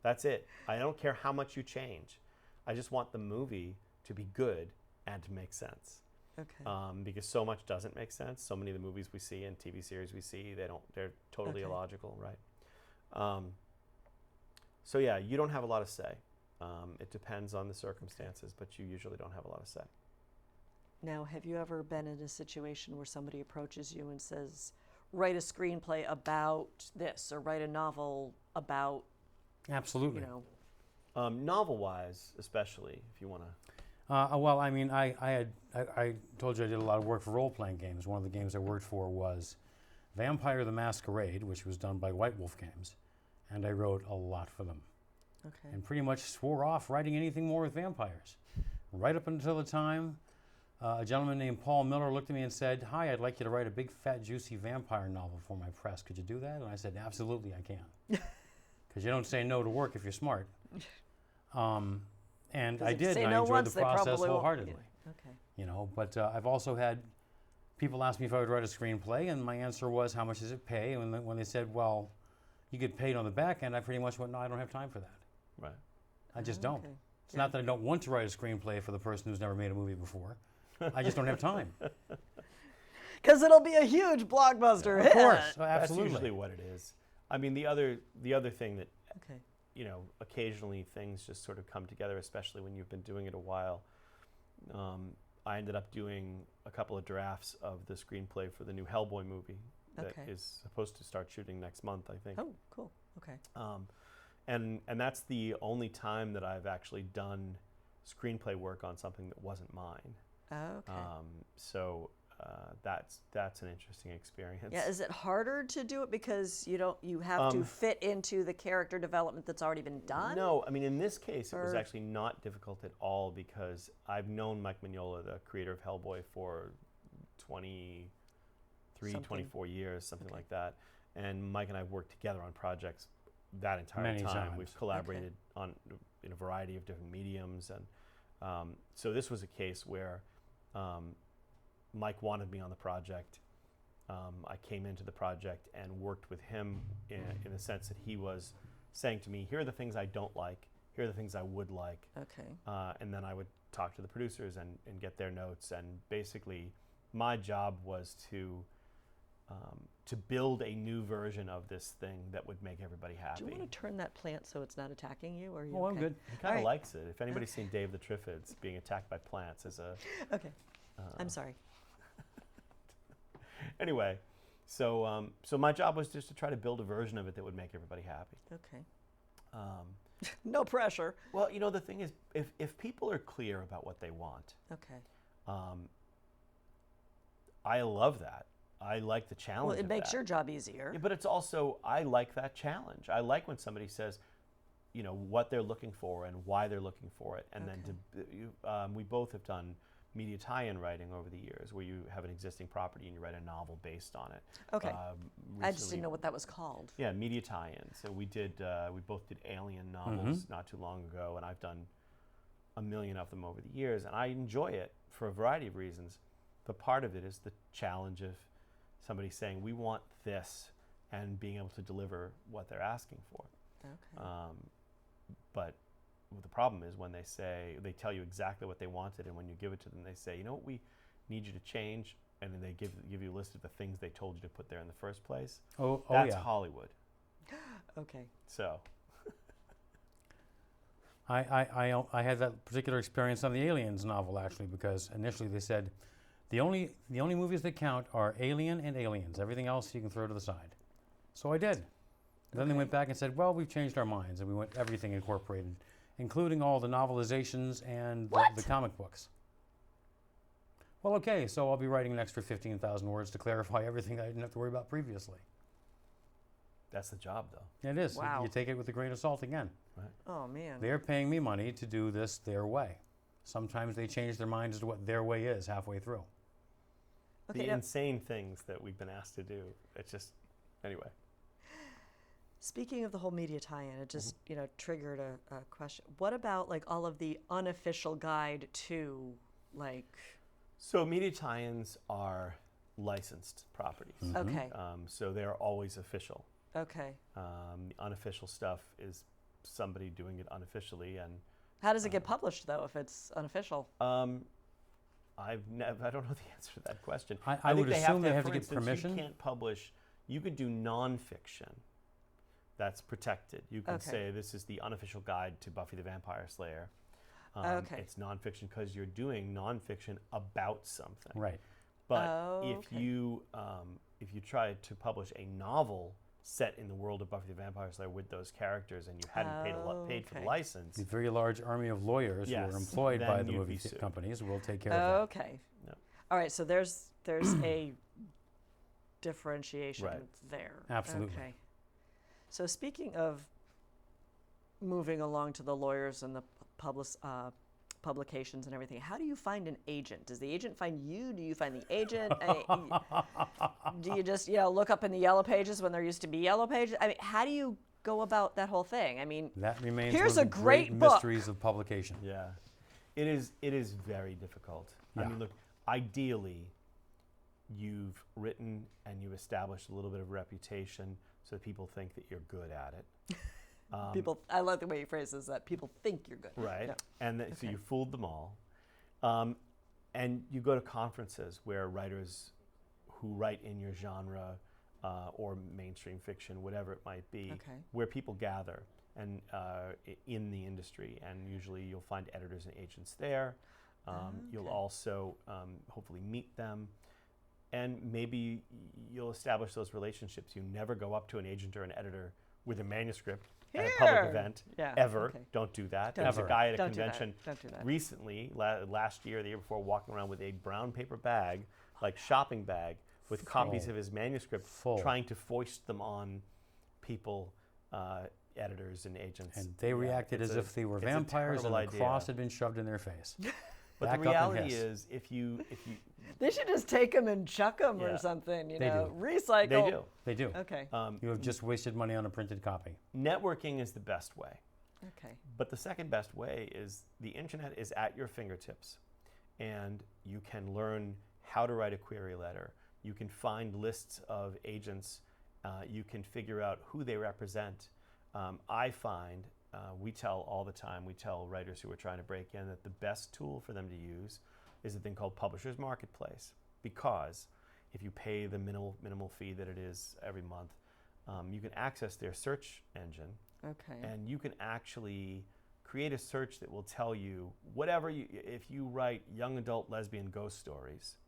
That's it. I don't care how much you change. I just want the movie to be good and to make sense. Okay. Because so much doesn't make sense. So many of the movies we see and TV series we see, they're totally Okay. illogical, right? So yeah, you don't have a lot of say. It depends on the circumstances, but you usually don't have a lot of say. Now, have you ever been in a situation where somebody approaches you and says, write a screenplay about this or write a novel about, Absolutely. you know, Novel-wise, especially, if you want to. Well, I mean, I told you I did a lot of work for role-playing games. One of the games I worked for was Vampire the Masquerade, which was done by White Wolf Games, and I wrote a lot for them. okay. And pretty much swore off writing anything more with vampires. Right up until the time a gentleman named Paul Miller looked at me and said, "Hi, I'd like you to write a big, fat, juicy vampire novel for my press. Could you do that?" And I said, "Absolutely, I can." Because you don't say no to work if you're smart. And 'Cause I if you did, say and I no enjoyed once, the they process probably won't- wholeheartedly. Okay. You know, but I've also had people ask me if I would write a screenplay, and my answer was, "How much does it pay?" And when they said, "Well, you get paid on the back end," I pretty much went, "No, I don't have time for that. Right. I just Oh, don't." okay. It's not that I don't want to write a screenplay for the person who's never made a movie before. I just don't have time. Because it'll be a huge blockbuster hit. Of course, That's absolutely. usually what it is. I mean, the other thing that, Okay. you know, occasionally things just sort of come together, especially when you've been doing it a while. I ended up doing a couple of drafts of the screenplay for the new Hellboy movie that Okay. is supposed to start shooting next month, I think. Oh, cool. Okay. And that's the only time that I've actually done screenplay work on something that wasn't mine. Okay. So that's an interesting experience. Yeah, is it harder to do it because you have to fit into the character development that's already been done? No, I mean, in this case, it was Or- actually not difficult at all because I've known Mike Mignola, the creator of Hellboy, for 23, Something. 24 years, something Okay. like that. And Mike and I have worked together on projects that entire Many time. times. We've collaborated in a variety of different mediums. And so this was a case where Mike wanted me on the project. I came into the project and worked with him in the sense that he was saying to me, here are the things I don't like, here are the things I would like. Okay. And then I would talk to the producers and get their notes. And basically, my job was to build a new version of this thing that would make everybody happy. Do you want to turn that plant so it's not attacking you? Or are you Oh, I'm okay? good. He kind All of right. likes it. If anybody's seen Dave the Triffids being attacked by plants as a... Okay. I'm sorry. Anyway, so my job was just to try to build a version of it that would make everybody happy. Okay. Um, No pressure. well, you know, the thing is, if people are clear about what they want, Okay. I love that. I like the challenge. Well, it of makes that. your job easier. Yeah, but it's also, I like that challenge. I like when somebody says, what they're looking for and why they're looking for it. And then we both have done media tie-in writing over the years, where you have an existing property and you write a novel based on it. Okay. I just Recently- didn't know what that was called. Yeah, media tie-in. So we both did Alien novels not too long ago, and I've done a million of them over the years, and I enjoy it for a variety of reasons. But part of it is the challenge of somebody saying, we want this, and being able to deliver what they're asking for. Okay. But the problem is when they tell you exactly what they wanted, and when you give it to them, they say, you know what, we need you to change, and then they give you a list of the things they told you to put there in the first place. That's yeah. Hollywood. Okay. So I had that particular experience on the Aliens novel, actually, because initially they said the only movies that count are Alien and Aliens. Everything else you can throw to the side. So I did. Then they went back and said, well, we've changed our minds, and we want everything incorporated, including all the novelizations and the comic books. Well, okay, so I'll be writing an extra 15,000 words to clarify everything I didn't have to worry about previously. that's the job, though. It is. Wow. You take it with a grain of salt again. Right? Oh, man. They're paying me money to do this their way. Sometimes they change their mind as to what their way is halfway through. Okay, The now, insane things that we've been asked to do. It's just, anyway. speaking of the whole media tie-in, it just, triggered a question. What about, like, all of the unofficial guide to, like... So media tie-ins are licensed properties. Okay. So they're always official. Okay. The unofficial stuff is somebody doing it unofficially, and How does it get published, though, if it's unofficial? I don't know the answer to that question. I think would assume they have for to get instance, permission. You can't publish. You could do nonfiction. That's protected. You can Okay. say this is the unofficial guide to Buffy the Vampire Slayer. Okay. It's nonfiction because you're doing nonfiction about something. Right. But Oh, if okay. you try to publish a novel set in the world of Buffy the Vampire Slayer with those characters, and you hadn't paid for the Okay. license, The very large army of lawyers who Yes, are employed by then the you'd movie be sued. companies will take care of Okay. No. All right, so there's a differentiation Right. there. Absolutely. Okay. So speaking of moving along to the lawyers and the publications and everything, how do you find an agent? Does the agent find you? Do you find the agent? Do you just look up in the yellow pages when there used to be yellow pages? I mean, how do you go about that whole thing? I mean, that. That remains Here's one a of the great book. mysteries of publication. yeah, it is very difficult. I Yeah. mean, look, ideally, you've written and you've established a little bit of reputation so that people think that you're good at it. I love the way you phrase this, that people think you're good. Right. Yeah. And so you fooled them all. And you go to conferences where writers who write in your genre or mainstream fiction, whatever it might be, Okay. where people gather and in the industry. And usually you'll find editors and agents there. You'll Okay. also hopefully meet them. And maybe you'll establish those relationships. You never go up to an agent or an editor with a manuscript at a public Here! event, Yeah, ever. okay. Don't do that. Don't There was do a that. guy at a Don't do that. convention Don't do that. recently, last year, the year before, walking around with a brown paper bag, like shopping bag, with copies Full. of his manuscript, Full. trying to foist them on people, editors and agents. And they Yeah, reacted it's as a- if they were it's a vampires and terrible the idea. cross had been shoved in their face. But Back the up and reality hiss. is, if you They should just take them and chuck them Yeah. or something, They know, do. recycle. they do. They do. Okay. You have just wasted money on a printed copy. Networking is the best way. Okay. But the second best way is the internet is at your fingertips, and you can learn how to write a query letter. You can find lists of agents. You can figure out who they represent. I find, we tell all the time, we tell writers who are trying to break in that the best tool for them to use is a thing called Publishers Marketplace, because if you pay the minimal fee that it is every month, you can access their search engine. Okay. And you can actually create a search that will tell you whatever if you write young adult lesbian ghost stories,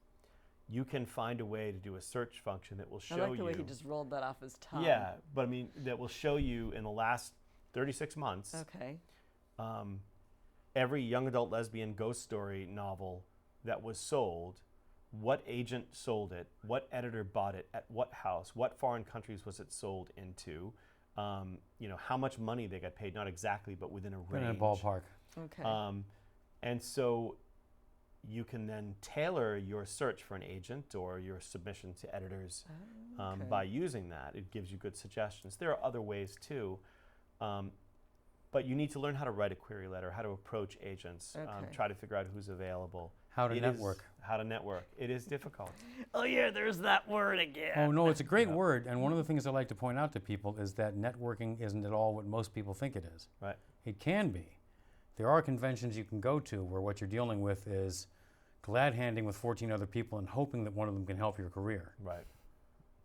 you can find a way to do a search function that will show I like the you. way he just rolled that off his tongue. Yeah, but I mean, that will show you in the last 36 months, Okay. every young adult lesbian ghost story novel that was sold, what agent sold it, what editor bought it, at what house, what foreign countries was it sold into, how much money they got paid, not exactly, but within a range. In a ballpark. Okay. And so you can then tailor your search for an agent or your submission to editors by using that. It gives you good suggestions. There are other ways too, but you need to learn how to write a query letter, how to approach agents, try to figure out who's available. How to network. How to network. It is difficult. Oh yeah, there's that word again. Oh no, it's a great word, and one of the things I like to point out to people is that networking isn't at all what most people think it is. Right. It can be. There are conventions you can go to where what you're dealing with is glad handing with 14 other people and hoping that one of them can help your career. Right.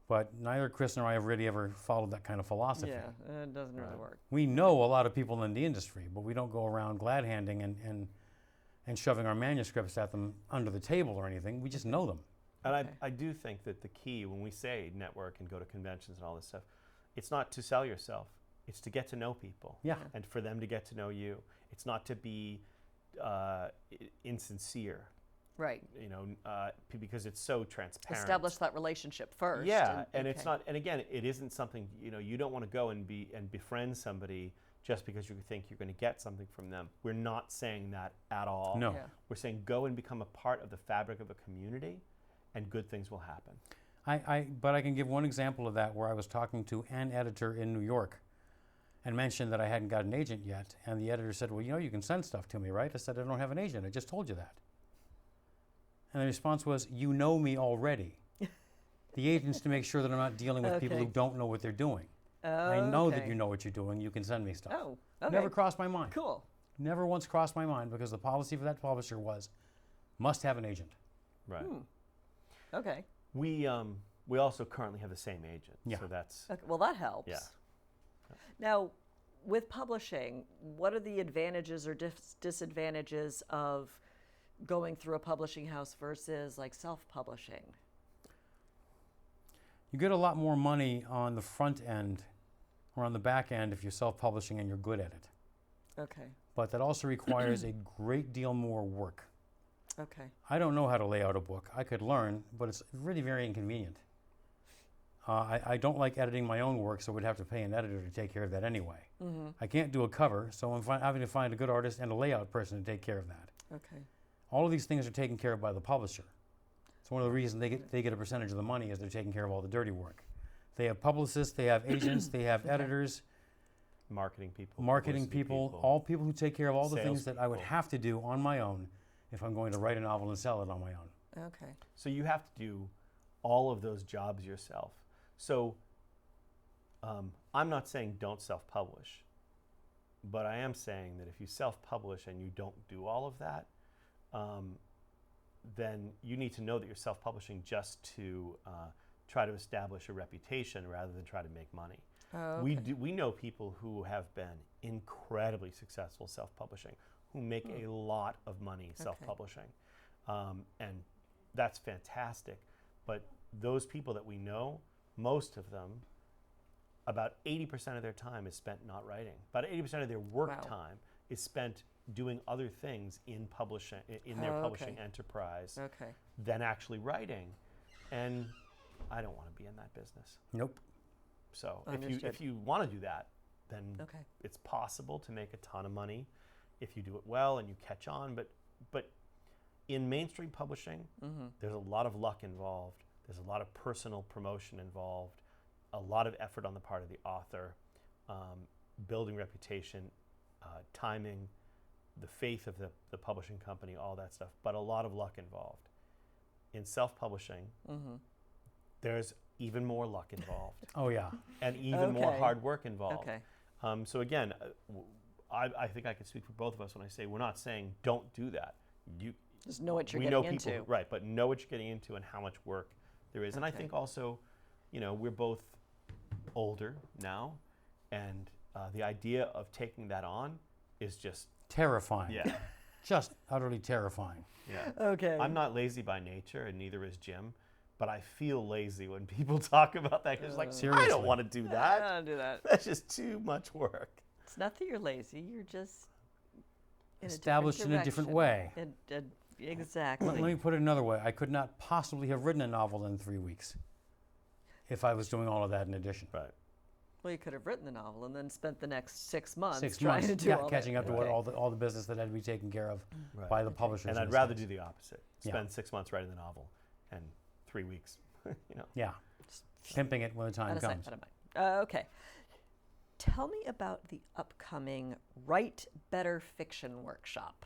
But neither Chris nor I have really ever followed that kind of philosophy. Yeah, it doesn't really work. We know a lot of people in the industry, but we don't go around glad handing and shoving our manuscripts at them under the table or anything. We just know them. And I do think that the key when we say network and go to conventions and all this stuff, it's not to sell yourself. It's to get to know people. Yeah. And for them to get to know you. It's not to be insincere. Right. Because it's so transparent. Establish that relationship first. Yeah, and it's not. And again, it isn't something you don't want to go and befriend somebody just because you think you're going to get something from them. We're not saying that at all. No. Yeah. We're saying go and become a part of the fabric of a community, and good things will happen. But I can give one example of that where I was talking to an editor in New York and mentioned that I hadn't got an agent yet, and the editor said, well, you can send stuff to me, right? I said, I don't have an agent. I just told you that. And the response was, you know me already. The agent's to make sure that I'm not dealing with people who don't know what they're doing. I know that you know what you're doing. You can send me stuff. Oh, okay. Never crossed my mind. Cool. Never once crossed my mind because the policy for that publisher was, must have an agent. Right. Okay. We also currently have the same agent. Yeah. So that's. Okay. Well, that helps. Yeah. Now, with publishing, what are the advantages or disadvantages of going through a publishing house versus like self-publishing? You get a lot more money on the front end or on the back end if you're self-publishing and you're good at it. Okay. But that also requires a great deal more work. Okay. I don't know how to lay out a book. I could learn, but it's really very inconvenient. I don't like editing my own work, so I would have to pay an editor to take care of that anyway. I can't do a cover, so I'm having to find a good artist and a layout person to take care of that. Okay. All of these things are taken care of by the publisher. So one of the reasons they get a percentage of the money is they're taking care of all the dirty work. They have publicists, they have agents, they have editors, marketing people, all people who take care of all the Sales things that I would people. have to do on my own if I'm going to write a novel and sell it on my own. Okay. So you have to do all of those jobs yourself. So I'm not saying don't self-publish, but I am saying that if you self-publish and you don't do all of that, then you need to know that you're self-publishing just to try to establish a reputation rather than try to make money. Oh, okay. We know people who have been incredibly successful self-publishing, who make a lot of money self-publishing, and that's fantastic. But those people that we know, most of them, about 80% of their time is spent not writing. About 80% of their work time is spent doing other things in publishing, in their publishing enterprise, than actually writing. And I don't want to be in that business. Nope. So if you want to do that, then it's possible to make a ton of money if you do it well and you catch on. But in mainstream publishing, there's a lot of luck involved. There's a lot of personal promotion involved, a lot of effort on the part of the author, building reputation, timing, the faith of the publishing company, all that stuff, but a lot of luck involved. In self-publishing, there's even more luck involved. Oh, yeah. And even more hard work involved. Okay. So again, I think I can speak for both of us when I say we're not saying don't do that. Just know what you're we getting know people, into. right, but know what you're getting into and how much work there is. And I think also, we're both older now, and the idea of taking that on is just terrifying. Yeah. Just utterly terrifying. Yeah. Okay. I'm not lazy by nature, and neither is Jim, but I feel lazy when people talk about that because like, Seriously. I don't want to do that. I don't do that. That's just too much work. It's not that you're lazy. You're just Established in a different way. Exactly. Let me put it another way. I could not possibly have written a novel in 3 weeks if I was doing all of that in addition. Right. Well, you could have written the novel and then spent the next 6 months 6 trying months to do all catching that. up to what all the business that had to be taken care of Right. by the publishers. And in I'd this rather case. do the opposite. Yeah. Spend 6 months writing the novel and 3 weeks, you know. Yeah, pimping it when the time Out of sight, comes. out of mind. Okay. Tell me about the upcoming Write Better Fiction workshop.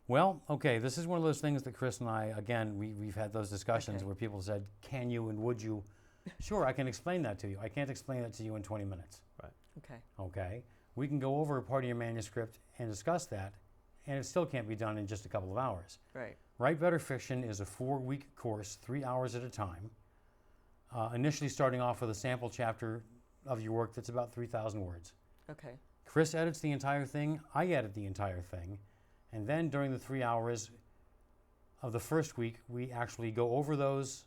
Well, okay, this is one of those things that Chris and I, again, we've had those discussions Okay. where people said, can you and would you? Sure, I can explain that to you. I can't explain that to you in 20 minutes. Right. Okay. Okay, we can go over a part of your manuscript and discuss that, and it still can't be done in just a couple of hours. Right. Write Better Fiction is a 4-week course, 3 hours at a time, initially starting off with a sample chapter of your work that's about 3,000 words. Okay. Chris edits the entire thing, I edit the entire thing, and then during the 3 hours of the first week, we actually go over those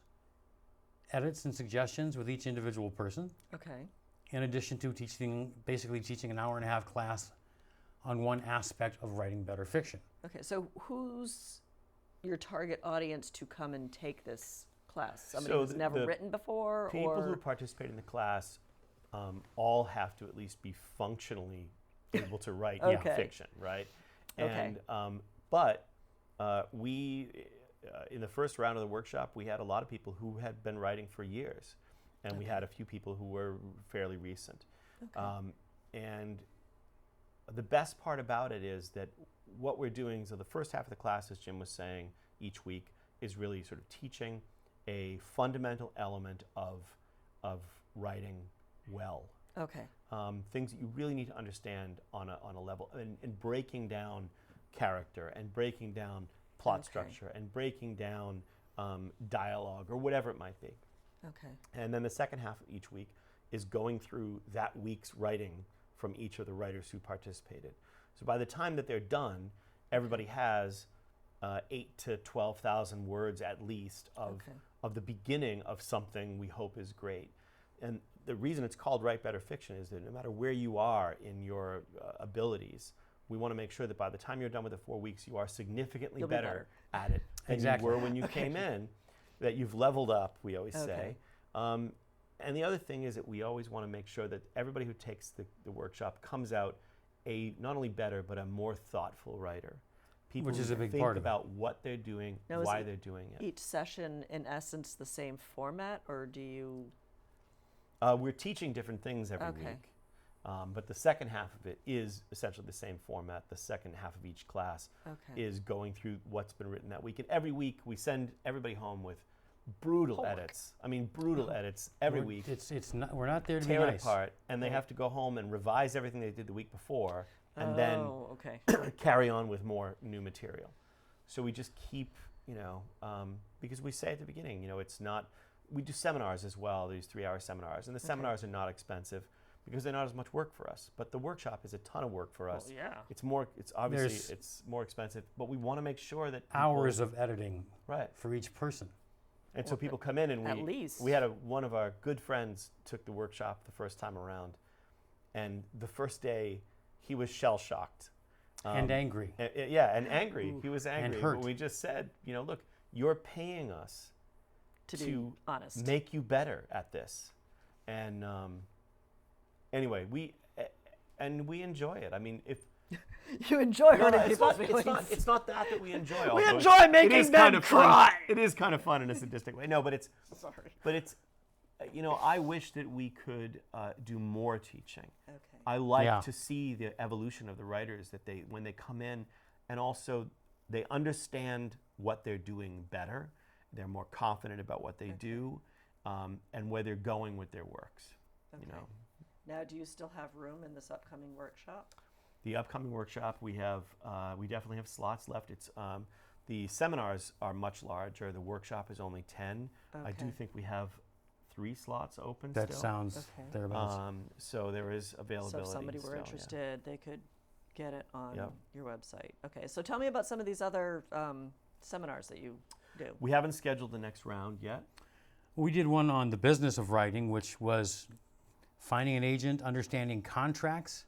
edits and suggestions with each individual person, Okay. in addition to basically teaching an hour-and-a-half class on one aspect of writing better fiction. Okay. So who's your target audience to come and take this class? Somebody So who's never the written before, People or who participate in the class all have to at least be functionally able to write Okay. fiction, right? Okay. And but we in the first round of the workshop, we had a lot of people who had been writing for years, and we had a few people who were fairly recent. Okay. And the best part about it is that what we're doing, so the first half of the class, as Jim was saying, each week is really sort of teaching a fundamental element of writing well. Okay. Things that you really need to understand on a level, and breaking down character, and breaking down plot Okay. structure, and breaking down dialogue, or whatever it might be. Okay. And then the second half of each week is going through that week's writing from each of the writers who participated. So by the time that they're done, everybody has 8,000 to 12,000 words at least Okay. of the beginning of something we hope is great. And the reason it's called Write Better Fiction is that no matter where you are in your abilities, we want to make sure that by the time you're done with the 4 weeks, you are significantly You'll be better at it than Exactly. you were when you came in, that you've leveled up, we always Okay. say. And the other thing is that we always want to make sure that everybody who takes the workshop comes out a not only better, but a more thoughtful writer. People Which is who a big think part of it. about what they're doing, Now, is why it they're doing it. Each session, in essence, the same format, or do you? We're teaching different things every Okay. week, but the second half of it is essentially the same format. The second half of each class Okay. is going through what's been written that week. And every week we send everybody home with brutal Homework. edits. I mean, brutal edits every We're- week. It's not, we're not there to be Tear it nice. apart, and they Right. have to go home and revise everything they did the week before, and then Oh, okay. carry on with more new material. So we just keep, because we say at the beginning, it's not. We do seminars as well, these 3-hour seminars, and the seminars are not expensive because they're not as much work for us. But the workshop is a ton of work for us. Well, yeah. It's more. It's obviously There's it's more expensive, but we want to make sure that people, Hours of editing right. for each person. And so people come in, and At least. we had one of our good friends took the workshop the first time around, and the first day he was shell shocked. And angry. And angry. He was angry. hurt. But we just said, look, you're paying us To be honest. make you better at this. And anyway, we enjoy it. I mean, if You enjoy no, hurting it's people's not, feelings. it's not that we enjoy. We although enjoy it making is men kind of fun. cry. It is kind of fun in a sadistic way. No, but it's Sorry. but it's I wish that we could do more teaching. Okay. I like Yeah. to see the evolution of the writers, that when they come in, and also they understand what they're doing better. They're more confident about what they do, and where they're going with their works. Okay. Now, do you still have room in this upcoming workshop? The upcoming workshop, we definitely have slots left. It's the seminars are much larger. The workshop is only 10. I do Okay. think we have 3 slots open That still. sounds Okay. thereabouts. So there is availability. So if somebody were still, yeah. interested, they could get it on Yep. your website. Okay, so tell me about some of these other seminars that you do. We haven't scheduled the next round yet. We did one on the business of writing, which was finding an agent, understanding contracts.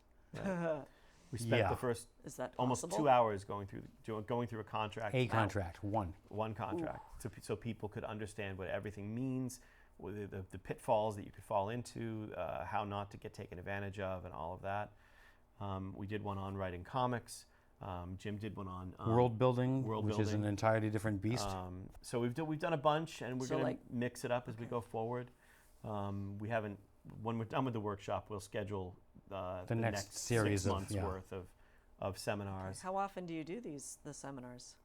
We spent Yeah. the first Is that almost possible? 2 hours going through a contract. A contract, one. One contract, so people could understand what everything means, the pitfalls that you could fall into, how not to get taken advantage of, and all of that. We did one on writing comics. Jim did one on World building, world which is an building. entirely different beast. So we've done a bunch, and we're So, going to like- mix it up as we go forward. We haven't. When we're done with the workshop, we'll schedule the next series 6 of- months yeah. worth of seminars. How often do you do the seminars?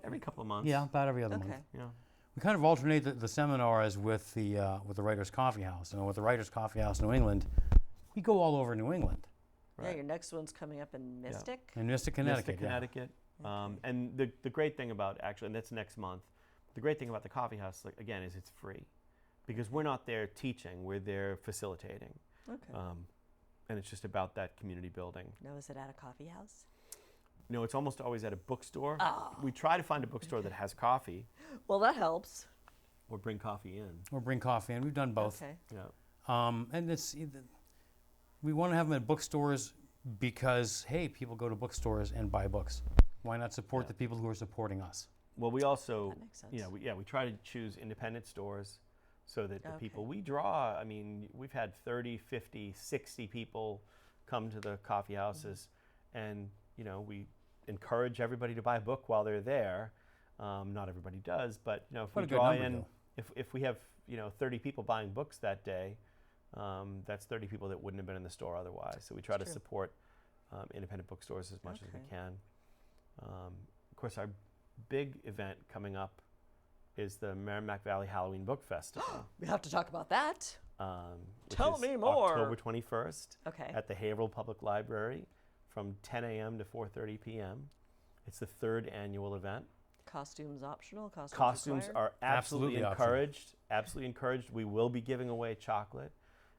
Every couple of months. Yeah, about every other Okay. month. Yeah. We kind of alternate the seminars with the Writers' Coffee House. And with the Writers' Coffee House New England, we go all over New England. Yeah, Right. your next one's coming up in Mystic. In Mystic, Connecticut. Mystic, Connecticut. Okay. And the great thing about and that's next month. The great thing about the coffee house, like, again, is it's free, because we're not there teaching; we're there facilitating, Okay. and it's just about that community building. Now, is it at a coffee house? No, it's almost always at a bookstore. Oh. We try to find a bookstore that has coffee, Well, that helps. or bring coffee in. Or bring coffee in. We've done both. Okay. Yeah. And we want to have them at bookstores because, hey, people go to bookstores and buy books. Why not support Yeah. the people who are supporting us? Well, we also, That makes sense. we try to choose independent stores so that the Okay. people we draw, I mean, we've had 30, 50, 60 people come to the coffee houses, and, we encourage everybody to buy a book while they're there. Not everybody does, but, if What we a good draw number, in, though. if we have, 30 people buying books that day, that's 30 people that wouldn't have been in the store otherwise. So we try to True. support independent bookstores as much as we Okay. can. Of course, our big event coming up is the Merrimack Valley Halloween Book Festival. We have to talk about that. Which Tell is me more. October 21st Okay. at the Haverhill Public Library from 10 a.m. to 4:30 p.m. It's the 3rd annual event. Costumes optional? Costumes required? are absolutely Absolutely optional. encouraged. Absolutely encouraged. We will be giving away chocolate.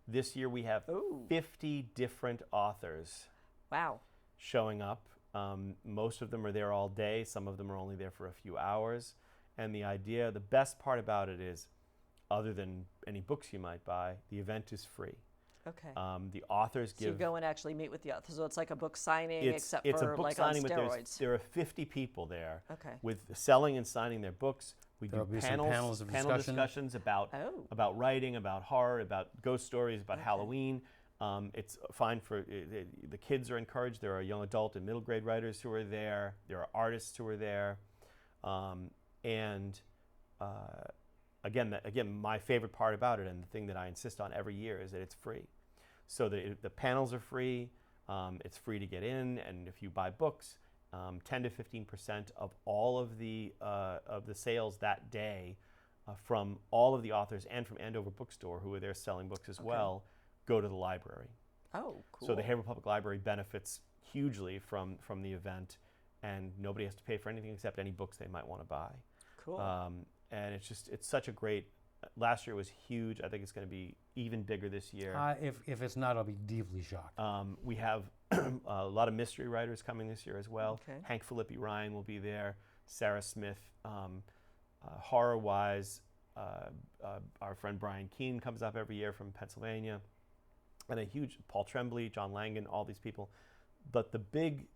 This year we have Ooh. 50 different authors Wow. showing up. Most of them are there all day. Some of them are only there for a few hours. And the best part about it is, other than any books you might buy, the event is free. Okay. The authors So you give. go and actually meet with the author. So it's like a book signing, except it's for a book like signing, on but steroids. there are 50 people there Okay. with selling and signing their books. We There'll do be some panels of panel discussion. discussions about Oh. about writing, about horror, about ghost stories, about Okay. Halloween. It's fine for the kids are encouraged. There are young adult and middle grade writers who are there. There are artists who are there, and again, my favorite part about it, and the thing that I insist on every year, is that it's free. So the panels are free. It's free to get in, and if you buy books, 10 to 15% of all of the sales that day from all of the authors and from Andover Bookstore, who are there selling books as Okay. well, go to the library. Oh, cool. So the Haverhill Public Library benefits hugely from the event, and nobody has to pay for anything except any books they might want to buy. Cool. And it's such a great. Last year was huge. I think it's going to be even bigger this year. If it's not, I'll be deeply shocked. We have a lot of mystery writers coming this year as well. Okay. Hank Philippi Ryan will be there. Sarah Smith. Horror-wise, our friend Brian Keene comes up every year from Pennsylvania. And a huge Paul Tremblay, John Langan, all these people. But the big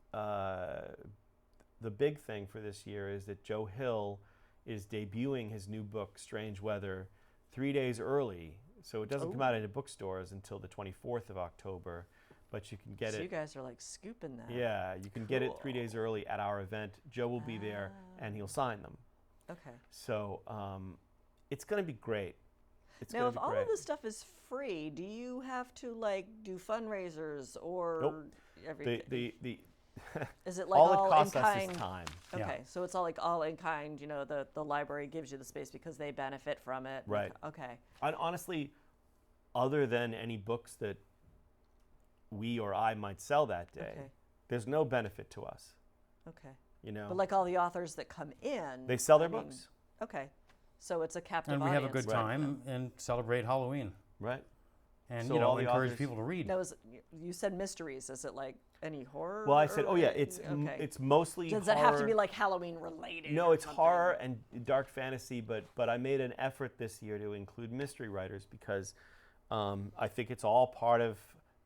thing for this year is that Joe Hill is debuting his new book, Strange Weather, 3 days early. So it doesn't come out into bookstores until the 24th of October, but you can get so it. you guys are like scooping that. Yeah, you can get it 3 Cool. days early at our event. Joe will be there, and he'll sign them. Okay. So it's going to be great. It's Now, going if to be all great. of this stuff is free, do you have to like do fundraisers or Nope. everything? The Is it like all all, it costs in us kind? is time. Okay, Yeah. so it's all like all in kind. The library gives you the space because they benefit from it. Right. Okay. And honestly, other than any books that we or I might sell that day, Okay. there's no benefit to us. Okay. You know, But like all the authors that come in, they sell their I mean, books, Okay. So it's a captive And we have a audience good for time them. and celebrate Halloween. right? And, So all the encourage authors- people to read. Now, you said mysteries. Is it like any horror? Well, I said, or oh yeah, anything? it's okay. it's mostly Does horror. that have to be like Halloween related? No, or it's something? horror and dark fantasy, but I made an effort this year to include mystery writers because I think it's all part of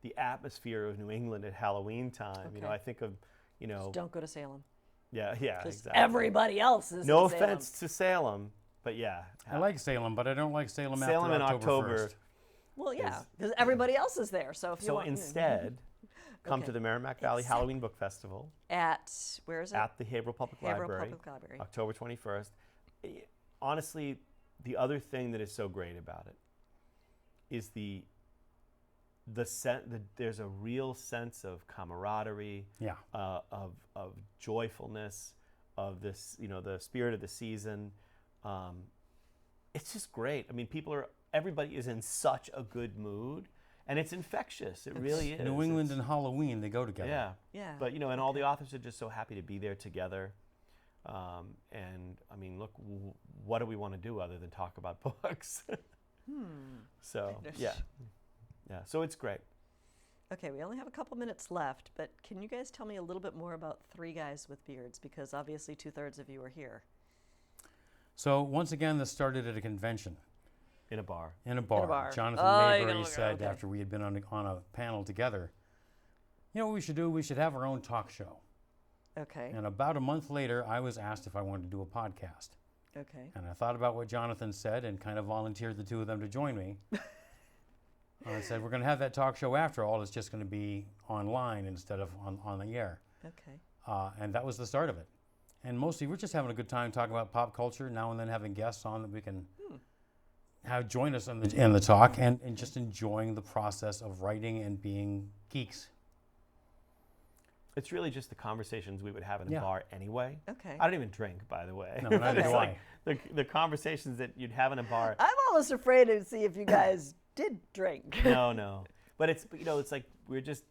the atmosphere of New England at Halloween time. You know, Okay. I think of, you know, Just don't go to Salem. yeah, 'Cause exactly. everybody else is No in Salem. offense to Salem, but yeah, I like Salem, but I don't like Salem, Salem in after October. 1st. Well, yeah, is- because everybody else is there. So if you So want, instead, come Okay. to the Merrimack Valley Except- Halloween Book Festival at where is it? at the Haverhill Public Haverhill Library, Public Library. October 21st. Honestly, the other thing that is so great about it is there's a real sense of camaraderie, Yeah. of joyfulness, of this, you know, the spirit of the season. It's just great. I mean, everybody is in such a good mood, and it's infectious. It really is. New England and Halloween, they go together. Yeah. Yeah. But, you know, and all the authors are just so happy to be there together. And I mean, look, what do we want to do other than talk about books? So, yeah. So it's great. Okay, we only have a couple minutes left, but can you guys tell me a little bit more about Three Guys with Beards? Because obviously 2/3 of you are here. So once again, this started at a convention. In a bar. In a bar. bar. Jonathan Oh, you Maybury gotta- said okay. after we had been on a panel together, you know what we should do? We should have our own talk show. Okay. And about a month later, I was asked if I wanted to do a podcast. Okay. And I thought about what Jonathan said and kind of volunteered the two of them to join me. I said, we're going to have that talk show after all. It's just going to be online instead of on the air. Okay. And that was the start of it. And mostly we're just having a good time talking about pop culture, now and then having guests on that we can have join us in the talk, and just enjoying the process of writing and being geeks. It's really just the conversations we would have in a Yeah. bar anyway. Okay. I don't even drink, by the way. No, neither It's do like the conversations that you'd have in a bar. I'm almost afraid to see if you guys did drink. No. But it's, you know, it's like we're just,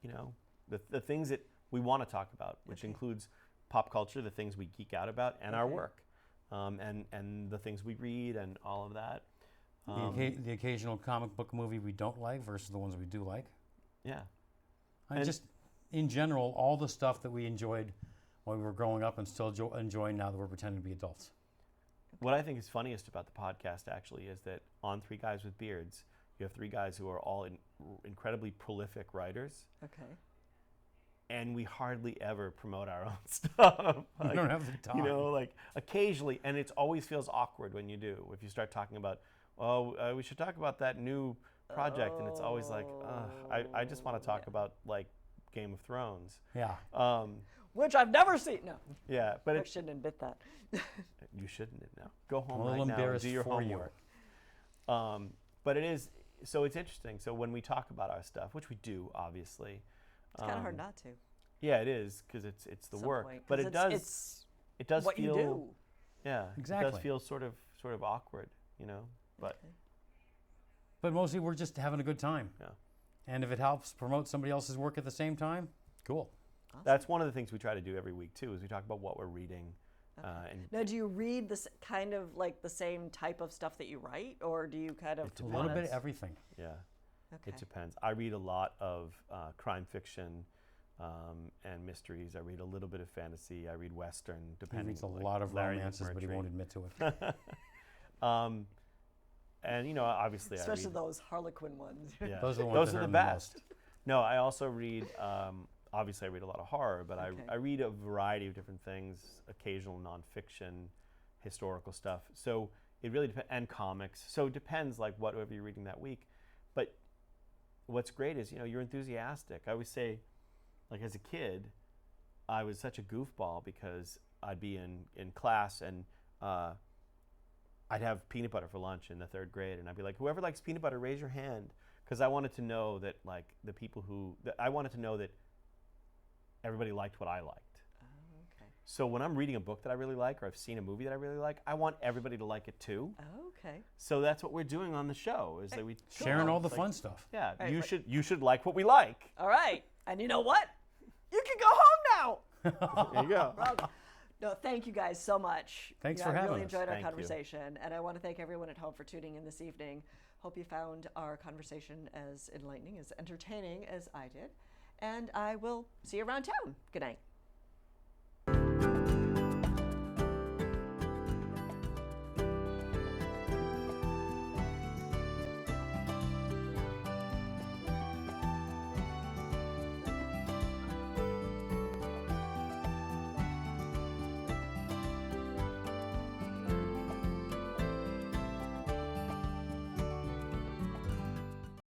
you know, the things that we want to talk about, which Okay. includes pop culture, the things we geek out about, and our Okay. work, and the things we read and all of that. The occasional comic book movie we don't like versus the ones we do like. Yeah. And And- just, in general, all the stuff that we enjoyed when we were growing up and still enjoy now that we're pretending to be adults. What I think is funniest about the podcast actually is that on Three Guys with Beards, you have three guys who are all incredibly prolific writers, Okay. and we hardly ever promote our own stuff. We don't have the time. You know, like occasionally, and it always feels awkward when you do. If you start talking about, we should talk about that new project, and it's always like, I just want to talk about like Game of Thrones. Yeah. Which I've never seen. No, Yeah, but I shouldn't admit that. you shouldn't now. Go home I'm a little right now and embarrassed do your for you. homework. But it is, so it's interesting. So when we talk about our stuff, which we do, obviously. It's kind of hard not to. Yeah, it is, because it's the Some work. point, But 'cause it does what feel, you do. yeah, it Exactly. does feel sort of awkward, you know. But Okay. But mostly we're just having a good time. yeah, And if it helps promote somebody else's work at the same time, cool. Awesome. that's one of the things we try to do every week too. Is we talk about what we're reading, and Now, do you read this kind of like the same type of stuff that you write, or do you kind of A little bit of Depends. everything. yeah, Okay. it depends. I read a lot of crime fiction and mysteries. I read a little bit of fantasy. I read Western, He depending. reads a like lot of Larry romances, but he McMurtry. won't admit to it. And you know, obviously, Especially I read, those Harlequin ones. yeah, Those are the ones those that are hurt the me best. most. No, I also read. Obviously, I read a lot of horror, but Okay. I read a variety of different things. Occasional nonfiction, historical stuff. So it really depends, and comics. So it depends, like whatever you're reading that week. But what's great is, you know, you're enthusiastic. I always say, like as a kid, I was such a goofball because I'd be in class and I'd have peanut butter for lunch in the 3rd grade, and I'd be like, whoever likes peanut butter, raise your hand, because I wanted to know that, like, the people I wanted to know that everybody liked what I liked. Oh, okay. So when I'm reading a book that I really like, or I've seen a movie that I really like, I want everybody to like it too. Oh, okay. So that's what we're doing on the show, is that we Sharing all the It's like, fun stuff. Yeah, Right, you right. should like what we like. All right. And you know what? You can go home now. There you go. Well, no, thank you guys so much. Thanks Yeah, for I having really us. enjoyed our Thank you. conversation, and I want to thank everyone at home for tuning in this evening. Hope you found our conversation as enlightening, as entertaining as I did, and I will see you around town. Good night.